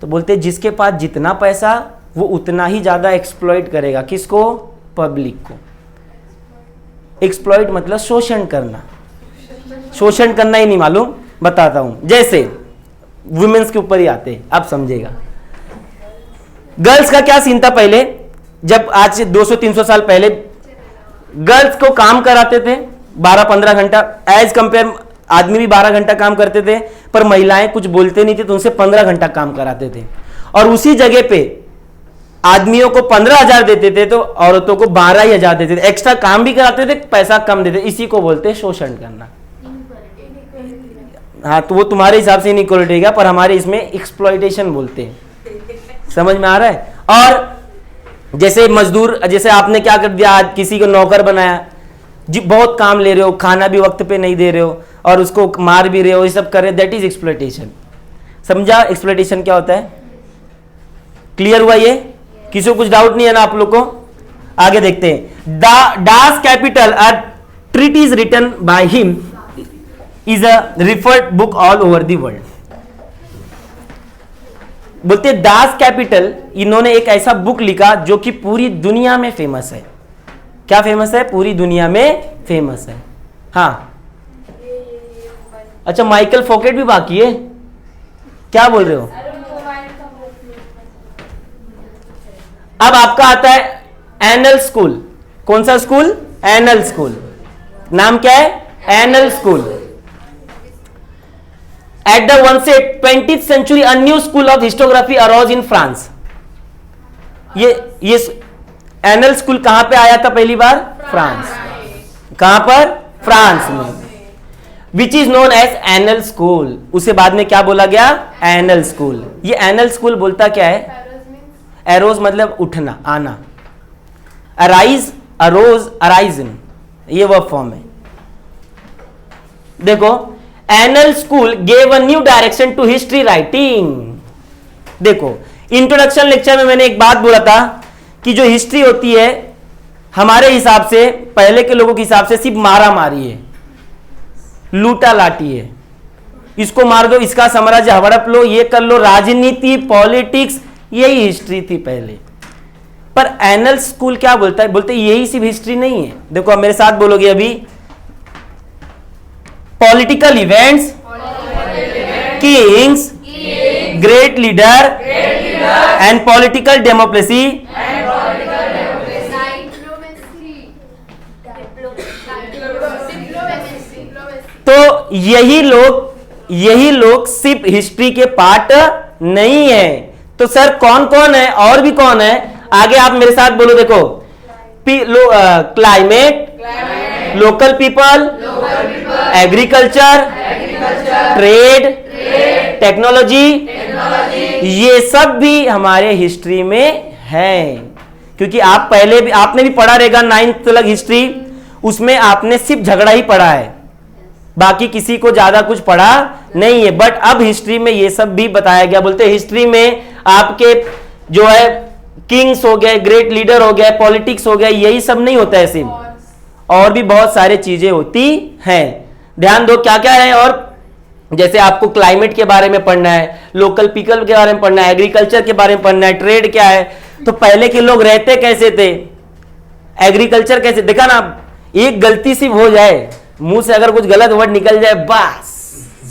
तो बोलते हैं जिसके पास जितना पैसा वो उतना ही ज्यादा एक्सप्लॉइट करेगा। किसको? पब्लिक को। एक्सप्लॉइट मतलब शोषण करना। शोषण करना ही नहीं मालूम? बताता हूं। जैसे वुमेन्स के ऊपर ही आते हैं, अब समझेगा। गर्ल्स का क्या सीन था पहले? जब आज से 200-300 साल पहले गर्ल्स को काम कराते थे 12-15 घंटा, एज कंपेयर आदमी भी 12 घंटा काम करते थे, पर महिलाएं कुछ बोलते नहीं थे तो उनसे 15 घंटा काम कराते थे। और उसी जगह पे आदमियों को 15,000 देते थे तो औरतों को 12,000 देते थे। एक्स्ट्रा काम भी कराते थे, पैसा कम देते। इसी को बोलते हैं शोषण करना। हाँ, तो वो तुम्हारे हिसाब से इनइक्वालिटी है, पर हमारे इसमें एक्सप्लॉइटेशन बोलते हैं। समझ में आ रहा है? और जैसे मजदूर, जैसे आपने क्या कर दिया, आज किसी को नौकर बनाया जी, बहुत काम ले रहे हो, खाना भी वक्त पे नहीं दे रहे हो और उसको मार भी रहे हो, ये सब कर रहे हो, दैट इज एक्सप्लॉयटेशन। समझा एक्सप्लॉयटेशन क्या होता है? क्लियर हुआ ये? किसी को कुछ डाउट नहीं है ना आप लोग को? आगे देखते हैं। Das Kapital, a treatise written by him is a referred book all over the world. बोलते दास कैपिटल, इन्होंने एक ऐसा बुक लिखा जो कि पूरी दुनिया में फेमस है। क्या फेमस है? पूरी दुनिया में फेमस है। हाँ, अच्छा, माइकल फॉकेट भी बाकी है, क्या बोल रहे हो? अब आपका आता है एनल स्कूल। कौन सा स्कूल? Anal school. नाम क्या है? Anal school. At the 20th century a new school of historiography arose in France। ये एनल स्कूल कहां पे आया था पहली बार? फ्रांस। कहां पर? फ्रांस में। Which is known as Annales school. उसे बाद में क्या बोला गया? Annales school. ये एनल स्कूल बोलता क्या है? एरोज मतलब उठना, आना। अराइज, अरोज, अराइजन, ये वर्ब फॉर्म है। देखो, Annales school gave a new direction to history writing. देखो, इंट्रोडक्शन लेक्चर में मैंने एक बात बोला था कि जो हिस्ट्री होती है हमारे हिसाब से, पहले के लोगों के हिसाब से, सिर्फ मारा मारी है, लूटा लाटी है। इसको मार दो, इसका साम्राज्य हड़प लो, ये कर लो, राजनीति, पॉलिटिक्स, यही हिस्ट्री थी पहले। पर एनल स्कूल क्या बोलता है? बोलते यही सिर्फ हिस्ट्री नहीं है। देखो, अब मेरे साथ बोलोगे अभी, political events, Kings, great leader and political democracy, तो यही लोग सिर्फ हिस्ट्री के पार्ट नहीं है। तो सर कौन कौन है? और भी कौन है? आगे आप मेरे साथ बोलो। देखो, climate, local people, agriculture, trade, technology, ये सब भी हमारे हिस्ट्री में है। क्योंकि आप पहले भी, आपने भी पढ़ा रहेगा 9th तक हिस्ट्री, उसमें आपने सिर्फ झगड़ा ही पढ़ा है, बाकी किसी को ज्यादा कुछ पढ़ा नहीं है। बट अब हिस्ट्री में ये सब भी बताया गया। बोलते हिस्ट्री में आपके जो है किंग्स हो गए, ग्रेट लीडर हो गए, पॉलिटिक्स हो गया, यही सब नहीं होता है सिर्फ, और भी बहुत सारी चीजें होती हैं। ध्यान दो क्या क्या है। और जैसे आपको क्लाइमेट के बारे में पढ़ना है, लोकल पीपल के बारे में पढ़ना है, एग्रीकल्चर के बारे में पढ़ना है, ट्रेड क्या है, तो पहले के लोग रहते कैसे थे, एग्रीकल्चर कैसे, देखा ना, एक गलती सिर्फ हो जाए, मुंह से अगर कुछ गलत वर्ड निकल जाए, बस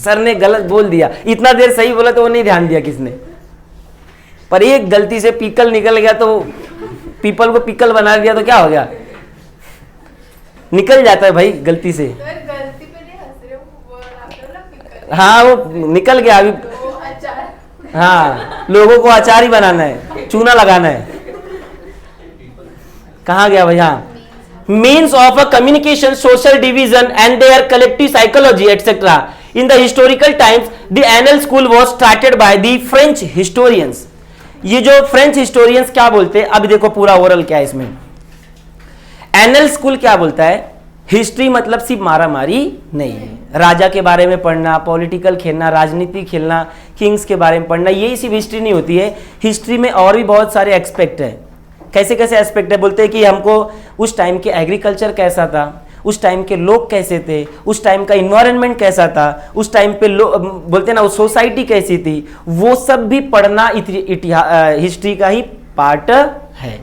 सर ने गलत बोल दिया, इतना देर सही बोला तो वो नहीं ध्यान दिया किसने, पर एक गलती से पीकल निकल गया तो पीपल को पिकल बना दिया तो क्या हो गया, निकल जाता है भाई गलती से। गलती पे नहीं हंस रहे हो, वो आप लोग ना पिकल। हाँ वो निकल गया अभी। वो अचार। हाँ, लोगों को अचार ही बनाना है, चूना लगाना है। कहाँ गया भैया? means of a communication, social division and their collective psychology etc. In the historical times the annal school was started by the French historians. ये जो फ्रेंच हिस्टोरियंस क्या बोलते हैं, अभी देखो पूरा ओरल क्या है इसमें। एनल स्कूल क्या बोलता है, हिस्ट्री मतलब सिर्फ मारा मारी नहीं है, राजा के बारे में पढ़ना, पॉलिटिकल खेलना, राजनीति खेलना, किंग्स के बारे में पढ़ना, यही सिर्फ हिस्ट्री नहीं होती है। हिस्ट्री में और भी बहुत सारे एक्सपेक्ट है। कैसे कैसे एस्पेक्ट है, बोलते हैं कि हमको उस टाइम के एग्रीकल्चर कैसा था, उस टाइम के लोग कैसे थे, उस टाइम का इन्वायरमेंट कैसा था, उस टाइम पे बोलते हैं ना सोसाइटी कैसी थी, वो सब भी पढ़ना हिस्ट्री का ही पार्ट है।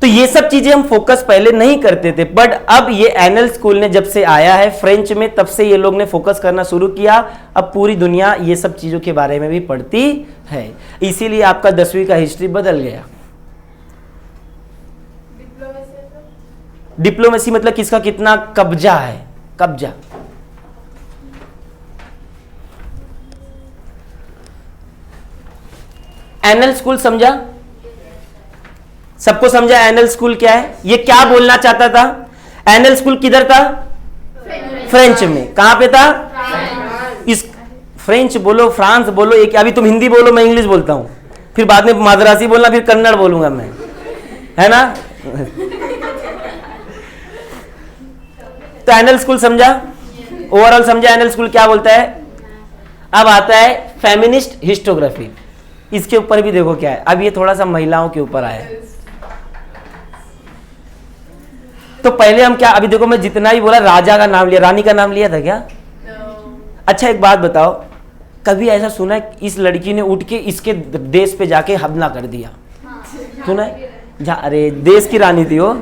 तो ये सब चीजें हम फोकस पहले नहीं करते थे, बट अब ये एनल स्कूल ने जब से आया है फ्रेंच में, तब से ये लोग ने फोकस करना शुरू किया। अब पूरी दुनिया ये सब चीजों के बारे में भी पढ़ती है, इसीलिए आपका 10वीं का हिस्ट्री बदल गया। डिप्लोमेसी मतलब किसका कितना कब्जा है, कब्जा। एनल स्कूल समझा? सबको समझा एनल स्कूल क्या है? ये क्या बोलना चाहता था? एनल स्कूल किधर था? फ्रेंच में। कहां पे था? इस फ्रेंच बोलो, फ्रांस बोलो, एक अभी तुम हिंदी बोलो, मैं इंग्लिश बोलता हूं, फिर बाद में मादरासी बोलना, फिर कन्नड़ बोलूंगा मैं, है ना। तो एनुअल स्कूल समझा, ओवरऑल समझा एनुअल स्कूल क्या बोलता है। अब आता है फेमिनिस्ट हिस्टोग्राफी, इसके ऊपर भी देखो क्या है। अब ये थोड़ा सा महिलाओं के ऊपर आया है। तो पहले हम क्या, अभी देखो मैं जितना ही बोला, राजा का नाम लिया, रानी का नाम लिया था क्या? अच्छा एक बात बताओ, कभी ऐसा सुना है इस लड़की ने उठ के इसके देश पे जाके हमला कर दिया? सुना है? अरे देश की रानी थी वो,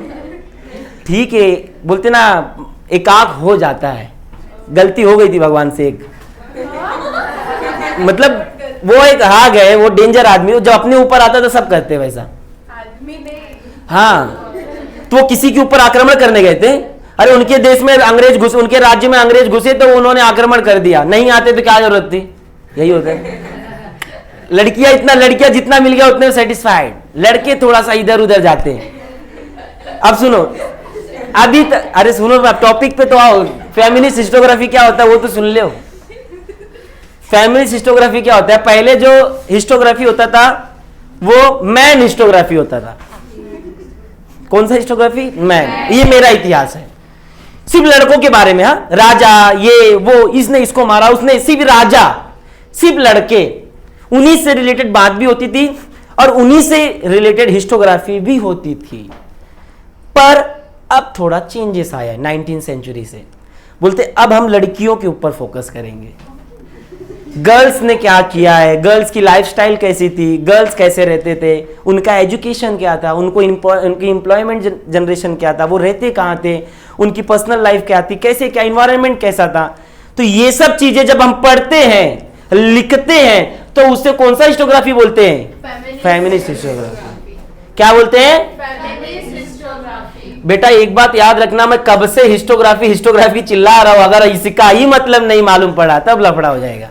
ठीक है, बोलते ना एकाक हो जाता है, गलती हो गई थी भगवान से एक, मतलब वो एक आ गए, वो डेंजर आदमी, जब अपने ऊपर आता तो सब करते वैसा आदमी नहीं। हाँ, तो वो किसी के ऊपर आक्रमण करने गए थे। अरे उनके देश में अंग्रेज घुसे, उनके राज्य में अंग्रेज घुसे तो उन्होंने आक्रमण कर दिया, नहीं आते तो क्या जरूरत थी। यही होता है। लड़कियां जितना मिल गया उतने सेटिस्फाइड, लड़के थोड़ा सा इधर उधर जाते हैं। अब सुनो, अभी अरे सुनो, टॉपिक पे तो आओ। फेमिनिस्ट हिस्टोग्राफी क्या होता है वो तो सुन लो। फेमिनिस्ट हिस्टोग्राफी क्या होता है? पहले जो हिस्टोग्राफी होता था वो मैन हिस्टोग्राफी होता था। कौन सा हिस्टोग्राफी? मैन। ये मेरा इतिहास है, सिर्फ लड़कों के बारे में। हाँ, राजा, ये वो, इसने इसको मारा, उसने, सिर्फ राजा, सिर्फ लड़के, उन्हीं से रिलेटेड बात भी होती थी और उन्हीं से रिलेटेड हिस्टोग्राफी भी होती थी। पर अब थोड़ा चेंजेस आया है 19वीं सेंचुरी से। बोलते अब हम लड़कियों के ऊपर फोकस करेंगे। गर्ल्स ने क्या किया है, गर्ल्स की लाइफस्टाइल कैसी थी, गर्ल्स कैसे रहते थे, उनका एजुकेशन क्या था, उनकी एम्प्लॉयमेंट जनरेशन क्या था, वो रहते कहाँ थे, उनकी पर्सनल लाइफ क्या थी, कैसे क्या इन्वायरमेंट कैसा था। तो ये सब चीजें जब हम पढ़ते हैं, लिखते हैं, तो उससे कौन सा हिस्टोग्राफी बोलते हैं? Feminist historiography. क्या बोलते हैं? Feminist historiography. बेटा एक बात याद रखना, मैं कब से हिस्टोग्राफी चिल्ला रहा हूं, अगर इसका ही मतलब नहीं मालूम पड़ा तब लफड़ा हो जाएगा।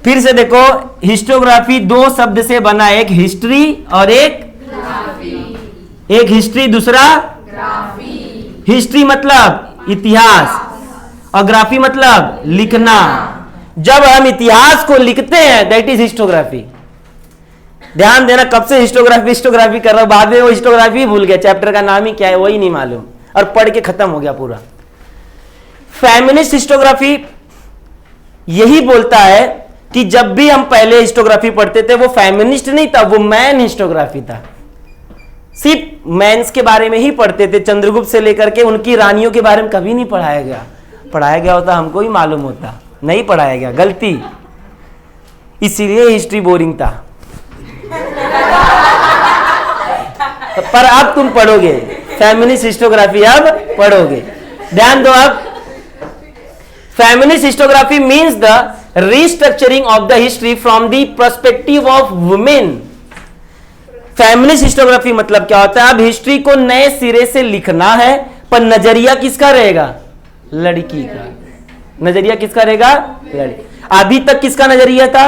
फिर से देखो, हिस्टोग्राफी दो शब्द से बना, एक हिस्ट्री और एक हिस्ट्री, दूसरा ग्राफी। हिस्ट्री मतलब इतिहास और ग्राफी मतलब लिखना। जब हम इतिहास को लिखते हैं दैट इज हिस्टोग्राफी। ध्यान देना, कब से हिस्टोग्राफी कर रहा हूं, बाद में वो हिस्टोग्राफी भूल गया, चैप्टर का नाम ही क्या है वही नहीं मालूम, और पढ़ के खत्म हो गया पूरा। फेमिनिस्ट हिस्टोग्राफी यही बोलता है कि जब भी हम पहले हिस्टोग्राफी पढ़ते थे वो फेमिनिस्ट नहीं था, वो मैन हिस्टोग्राफी था। सिर्फ मैंस के बारे में ही पढ़ते थे, चंद्रगुप्त से लेकर के उनकी रानियों के बारे में कभी नहीं पढ़ाया गया। पढ़ाया गया होता हमको ही मालूम होता, नहीं पढ़ाया गया, गलती, इसीलिए हिस्ट्री बोरिंग था। पर अब तुम पढ़ोगे फेमिनिस्ट हिस्टोग्राफी, अब पढ़ोगे, ध्यान दो। अब feminist historiography means the restructuring of the history from the perspective of women। Feminist historiography मतलब क्या होता है? अब हिस्ट्री को नए सिरे से लिखना है, पर नजरिया किसका रहेगा? लड़की का। नजरिया किसका रहेगा? लड़की। अभी तक किसका नजरिया था?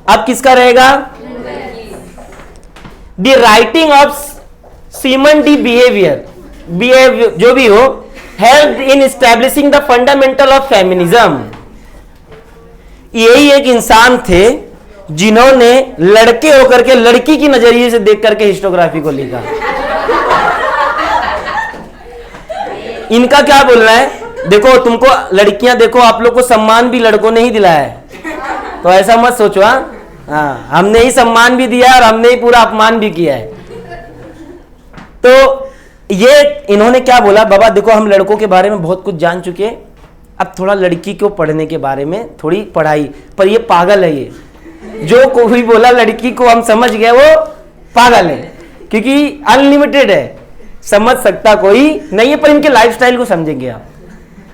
अब किसका रहेगा? The writing of semen D behaviour जो भी हो, help in establishing the fundamental of feminism. यही एक इंसान थे जिन्होंने लड़के होकर के लड़की की नजरिए से देख करके हिस्टोग्राफी को लिखा। इनका क्या बोलना है? देखो, तुमको लड़कियां, देखो आप लोग को सम्मान भी लड़कों ने ही दिलाया है, तो ऐसा मत सोचो। हाँ, हमने ही सम्मान भी दिया और हमने ही पूरा अपमान भी किया है। तो ये इन्होंने क्या बोला, बाबा देखो हम लड़कों के बारे में बहुत कुछ जान चुके हैं, अब थोड़ा लड़की को पढ़ने के बारे में थोड़ी पढ़ाई। पर ये पागल है, ये जो कोई बोला लड़की को हम समझ गए वो पागल है, क्योंकि अनलिमिटेड है, समझ सकता कोई नहीं है। पर इनके लाइफस्टाइल को समझेंगे आप।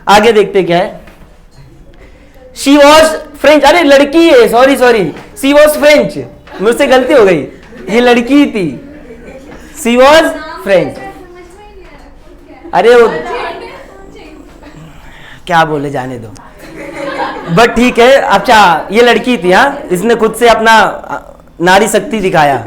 आगे देखते क्या है। शी वॉज फ्रेंच, अरे लड़की है, सॉरी शी वॉज फ्रेंच, मुझसे गलती हो गई, ये लड़की थी, शी वॉज फ्रेंच। अरे वो क्या बोले, जाने दो, बट ठीक है। अच्छा, ये लड़की थी, हाँ, इसने खुद से अपना नारी शक्ति दिखाया।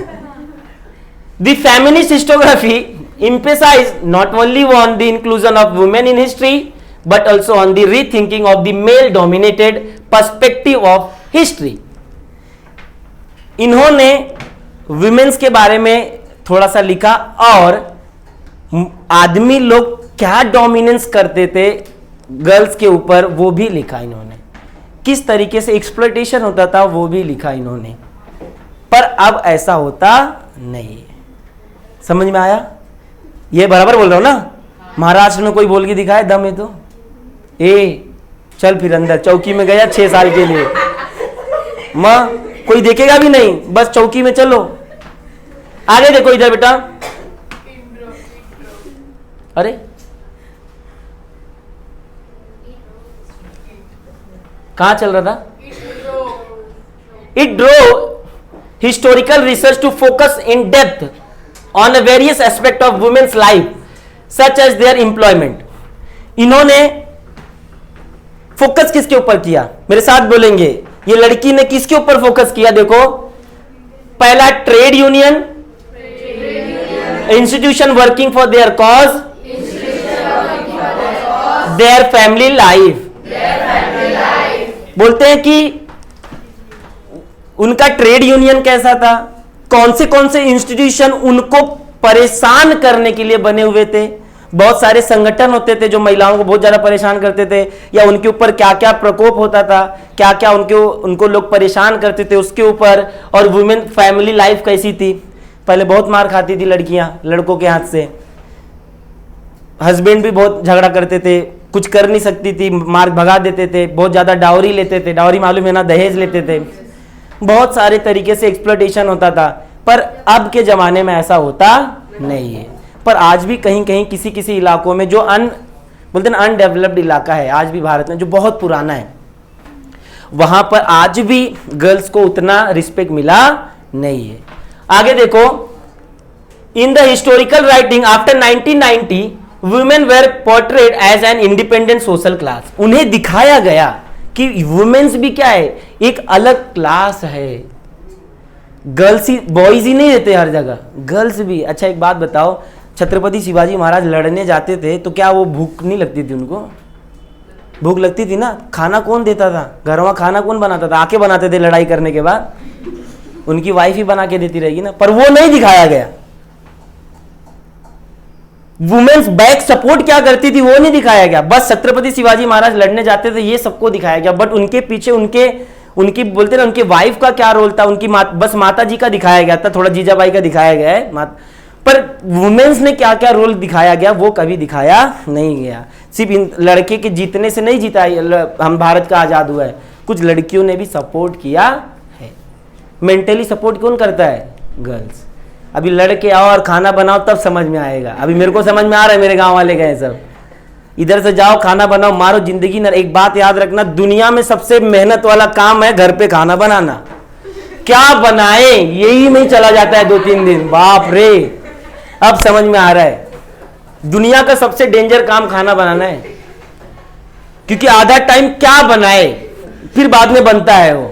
The feminist historiography emphasize not only on the inclusion of women in history but also on the rethinking of the male dominated perspective of history। इन्होंने विमेन्स के बारे में थोड़ा सा लिखा और आदमी लोग क्या डोमिनेंस करते थे गर्ल्स के ऊपर वो भी लिखा इन्होंने, किस तरीके से एक्सप्लॉयटेशन होता था वो भी लिखा इन्होंने। पर अब ऐसा होता नहीं है। समझ में आया? ये बराबर बोल रहा हूं ना? महाराष्ट्र में कोई बोल के दिखाए दम है तो ए चल फिर अंदर, चौकी में गया 6 साल के लिए, मां कोई देखेगा भी नहीं, बस चौकी में चलो। आगे देखो इधर बेटा, अरे कहां चल रहा था? It drew historical research to focus in depth on a various aspect of women's life such as their employment. इन्होंने फोकस किसके ऊपर किया? मेरे साथ बोलेंगे, ये लड़की ने किसके ऊपर फोकस किया? देखो, पहला trade union, institution working for their cause, their family life. बोलते हैं कि उनका ट्रेड यूनियन कैसा था, कौन से इंस्टीट्यूशन उनको परेशान करने के लिए बने हुए थे। बहुत सारे संगठन होते थे जो महिलाओं को बहुत ज्यादा परेशान करते थे, या उनके ऊपर क्या क्या प्रकोप होता था, क्या क्या उनको लोग परेशान करते थे उसके ऊपर। और वुमेन फैमिली लाइफ कैसी थी? पहले बहुत मार खाती थी लड़कियां लड़कों के हाथ से, हस्बैंड भी बहुत झगड़ा करते थे, कुछ कर नहीं सकती थी, मार भगा देते थे, बहुत ज्यादा डावरी लेते थे, डावरी मालूम है ना, दहेज लेते थे, बहुत सारे तरीके से एक्सप्लॉयटेशन होता था। पर अब के जमाने में ऐसा होता नहीं है। पर आज भी कहीं कहीं किसी किसी इलाकों में जो बोलते हैं अनडेवलप्ड इलाका है आज भी भारत में, जो बहुत पुराना है, वहां पर आज भी गर्ल्स को उतना रिस्पेक्ट मिला नहीं है। आगे देखो, in the historical writing after 1990 women were portrayed as an independent social class. उन्हें दिखाया गया कि वुमेन्स भी क्या है, एक अलग क्लास है। गर्ल्स ही, बॉयज ही नहीं रहते हर जगह, गर्ल्स भी। अच्छा एक बात बताओ, छत्रपति शिवाजी महाराज लड़ने जाते थे तो क्या वो भूख नहीं लगती थी उनको? भूख लगती थी ना। खाना कौन देता था? घर में खाना कौन बनाता था? आके बनाते थे लड़ाई करने के बाद, उनकी वाइफ ही बना के देती रहेगी ना। पर वो नहीं दिखाया गया। वुमेन्स बैक सपोर्ट क्या करती थी वो नहीं दिखाया गया। बस छत्रपति शिवाजी महाराज लड़ने जाते थे ये सबको दिखाया गया, बट उनके पीछे उनकी बोलते ना उनके वाइफ का क्या रोल था, उनकी बस माता जी का दिखाया गया था, थोड़ा जीजाबाई का दिखाया गया है, पर वुमेन्स ने क्या क्या रोल दिखाया गया वो कभी दिखाया नहीं गया। सिर्फ इन लड़के के जीतने से नहीं जीता हम भारत का आजाद हुआ है, कुछ लड़कियों ने भी सपोर्ट किया है। मेंटली सपोर्ट कौन करता है? गर्ल्स। अभी लड़के आओ और खाना बनाओ तब समझ में आएगा। अभी मेरे को समझ में आ रहा है, मेरे गांव वाले गए सब, इधर से जाओ खाना बनाओ, मारो जिंदगी न। एक बात याद रखना, दुनिया में सबसे मेहनत वाला काम है घर पे खाना बनाना। क्या बनाए यही में चला जाता है 2-3 दिन। बाप रे, अब समझ में आ रहा है, दुनिया का सबसे डेंजर काम खाना बनाना है, क्योंकि आधा टाइम क्या बनाए फिर बाद में बनता है वो।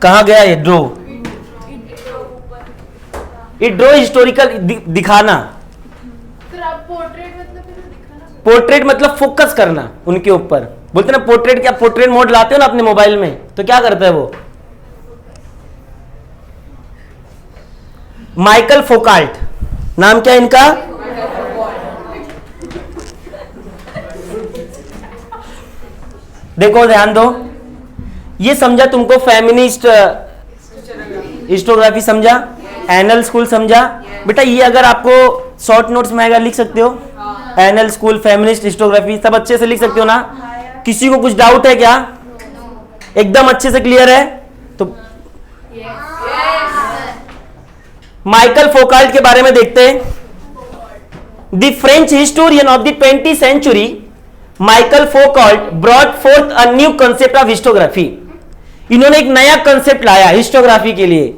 कहां गया ये ड्रो? इट ड्रो हिस्टोरिकल दिखाना, पोर्ट्रेट मतलब फोकस करना उनके ऊपर। बोलते ना पोर्ट्रेट, क्या पोर्ट्रेट मोड लाते हो ना अपने मोबाइल में, तो क्या करता है वो? माइकल फोकाल्ट, नाम क्या इनका? देखो ध्यान दो, ये समझा तुमको फेमिनिस्ट हिस्टोग्राफी समझा, एनल स्कूल समझा बेटा। ये अगर आपको शॉर्ट नोट्स में आएगा लिख सकते हो, एनल स्कूल, फेमिनिस्ट हिस्टोग्राफी, सब अच्छे से लिख सकते हो ना? किसी को कुछ डाउट है क्या? एकदम अच्छे से क्लियर है? तो माइकल फोकाल्ट के बारे में देखते हैं। The French historian of the 20th century Michael Foucault brought forth a new concept of historiography. इन्होंने एक नया कंसेप्ट लाया हिस्टोग्राफी के लिए।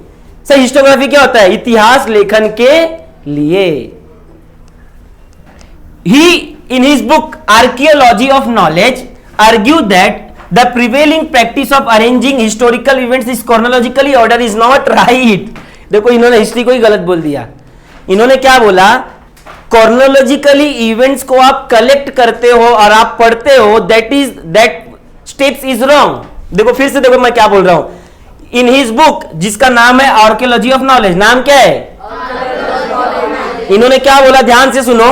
सर हिस्टोग्राफी क्या होता है? इतिहास लेखन के लिए। He in his book archaeology of knowledge argue that the prevailing practice of arranging historical events is chronologically order is not right. देखो इन्होंने हिस्ट्री को ही गलत बोल दिया। इन्होंने क्या बोला? क्रोनोलॉजिकली इवेंट्स को आप कलेक्ट करते हो और आप पढ़ते हो, दैट स्टेप्स इज रॉन्ग। देखो फिर से देखो मैं क्या बोल रहा हूं। इन हिज बुक, जिसका नाम है आर्कियोलॉजी ऑफ नॉलेज, नाम क्या है? इन्होंने क्या बोला, ध्यान से सुनो।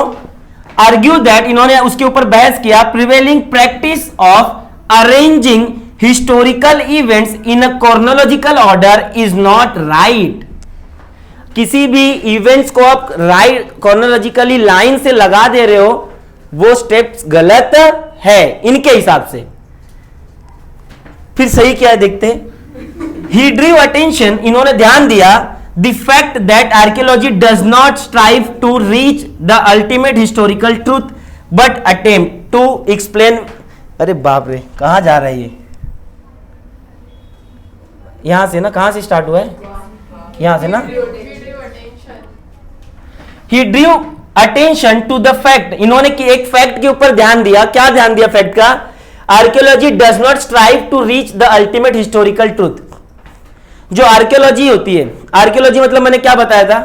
आर्ग्यू दैट, इन्होंने उसके ऊपर बहस किया, prevailing practice of arranging historical events in a chronological order is not right. किसी भी इवेंट्स को आप राइट क्रोनोलॉजिकली लाइन से लगा दे रहे हो, वो स्टेप्स गलत है इनके हिसाब से। फिर सही क्या है देखते हैं। ही ड्रीव अटेंशन, इन्होंने ध्यान दिया, the fact that archaeology does not strive to reach the ultimate historical truth but attempt to explain. अरे बाप रे, कहां जा रहा है ये? यहां से ना, कहां से स्टार्ट हुआ है? यहां से ना। He drew attention to the fact, इन्होंने एक फैक्ट के ऊपर ध्यान दिया। क्या ध्यान दिया फैक्ट का? Archaeology does not strive to reach the ultimate historical truth. जो आर्कियोलॉजी होती है, आर्कियोलॉजी मतलब मैंने क्या बताया था?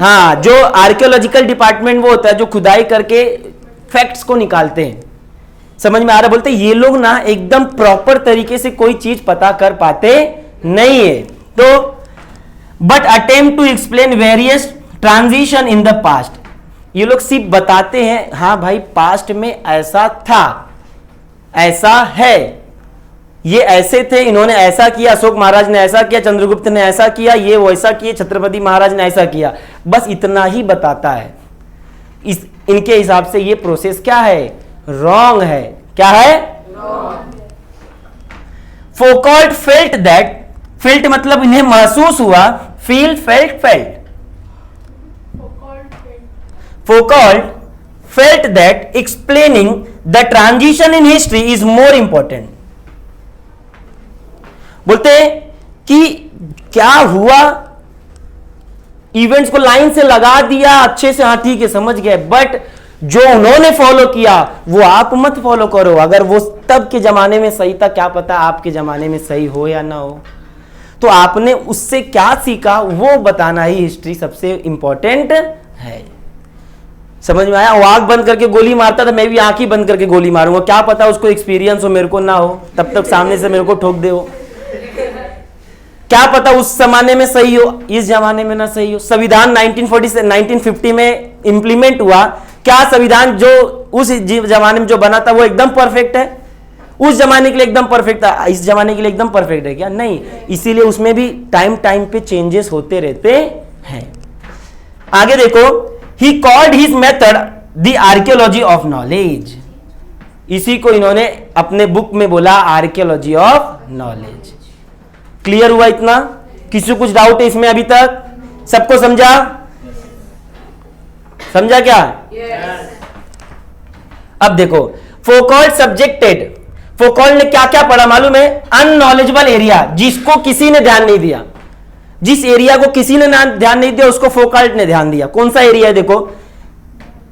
हाँ, जो आर्कियोलॉजिकल डिपार्टमेंट वो होता है जो खुदाई करके फैक्ट्स को निकालते हैं। समझ में आ रहा? बोलते ये लोग ना एकदम प्रॉपर तरीके से कोई चीज पता कर पाते नहीं है, तो but attempt to explain various transition in the past. ये लोग सिर्फ बताते हैं, हाँ भाई पास्ट में ऐसा था, ऐसा है, ये ऐसे थे, इन्होंने ऐसा किया, अशोक महाराज ने ऐसा किया, चंद्रगुप्त ने ऐसा किया, ये वैसा किए, छत्रपति महाराज ने ऐसा किया, बस इतना ही बताता है। इनके हिसाब से ये प्रोसेस क्या है? रॉन्ग है। क्या है? फोकॉल्ट फेल्ट दैट, फेल्ट मतलब इन्हें महसूस हुआ, feel, felt, felt. Foucault felt that explaining the transition in history is more important. बोलते कि क्या हुआ, इवेंट्स को लाइन से लगा दिया अच्छे से, हाँ ठीक है समझ गए, बट जो उन्होंने फॉलो किया वो आप मत फॉलो करो। अगर वो तब के जमाने में सही था, क्या पता आपके जमाने में सही हो या ना हो। तो आपने उससे क्या सीखा वो बताना ही हिस्ट्री सबसे इंपॉर्टेंट है। समझ में आया? वो आंख बंद करके गोली मारता था, मैं भी आंख ही बंद करके गोली मारूंगा, क्या पता उसको एक्सपीरियंस हो, मेरे को ना हो, तब तक सामने से मेरे को ठोक दे हो। क्या पता उस जमाने में सही हो, इस जमाने में ना सही हो। संविधान 1940 से 1950 में इंप्लीमेंट हुआ, क्या संविधान जो उस जमाने में जो बना था वो एकदम परफेक्ट है? उस जमाने के लिए एकदम परफेक्ट था, इस जमाने के लिए एकदम परफेक्ट है क्या? नहीं। इसीलिए उसमें भी टाइम टाइम पे चेंजेस होते रहते हैं। आगे देखो, he called his method the archaeology of knowledge. इसी को इन्होंने अपने बुक में बोला आर्कियोलॉजी ऑफ नॉलेज। क्लियर हुआ इतना? किसी को कुछ डाउट है इसमें अभी तक? सबको समझा? समझा क्या? अब देखो, फोकॉल्ट सब्जेक्टेड, फोकॉल्ट ने क्या क्या पढ़ा मालूम है? अननॉलेजेबल एरिया, जिसको किसी ने ध्यान नहीं दिया, जिस एरिया को किसी ने ध्यान नहीं दिया उसको फोकॉल्ट ने ध्यान दिया। कौन सा एरिया है? देखो,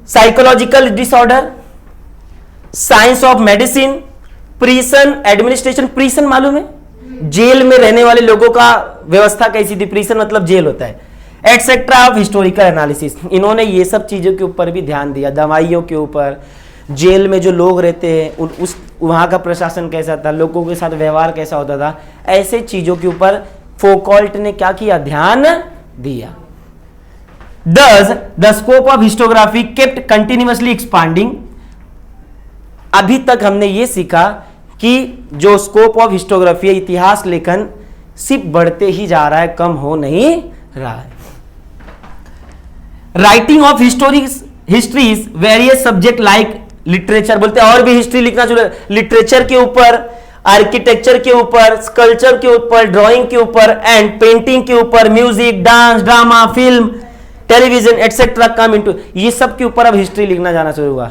psychological disorder, science of medicine, prison administration. Prison मालूम है? जेल में रहने वाले लोगों का व्यवस्था कैसी थी, प्रिजन मतलब जेल होता है, एटसेट्रा ऑफ हिस्टोरिकल एनालिसिस। इन्होंने ये सब चीजों के ऊपर भी ध्यान दिया, दवाइयों के ऊपर, जेल में जो लोग रहते हैं उस वहाँ का प्रशासन कैसा था, लोगों के साथ व्यवहार कैसा होता था, ऐसे चीज़ों के ऊपर फोकॉल्ट ने क्या किया? ध्यान दिया। Thus, the scope of historiography kept continuously expanding। अभी तक हमने ये सीखा कि जो स्कोप ऑफ हिस्टोग्राफी, इतिहास लेखन सिर्फ बढ़ते ही जा रहा है, कम हो नहीं रहा है। Writing of histories various subject like literature, बोलते हैं और भी हिस्ट्री लिखना चाहिए, लिटरेचर के ऊपर, आर्किटेक्चर के ऊपर, स्कल्पचर के ऊपर, ड्राइंग के ऊपर एंड पेंटिंग के ऊपर, music, dance, drama, film, television etcetera come into, ये सब के ऊपर अब हिस्ट्री लिखना जाना शुरू हुआ।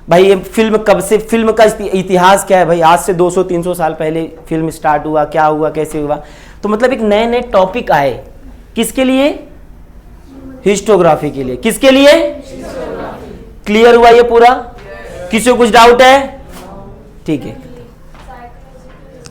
भाई ये फिल्म कब से, फिल्म का इतिहास क्या है भाई, आज से 200-300 साल पहले फिल्म स्टार्ट हुआ, क्या हुआ, कैसे हुआ। तो मतलब एक नए नए टॉपिक आए, किसके लिए? हिस्टोग्राफी के लिए। किसके लिए? क्लियर हुआ ये पूरा? किसी को कुछ डाउट है? ठीक है।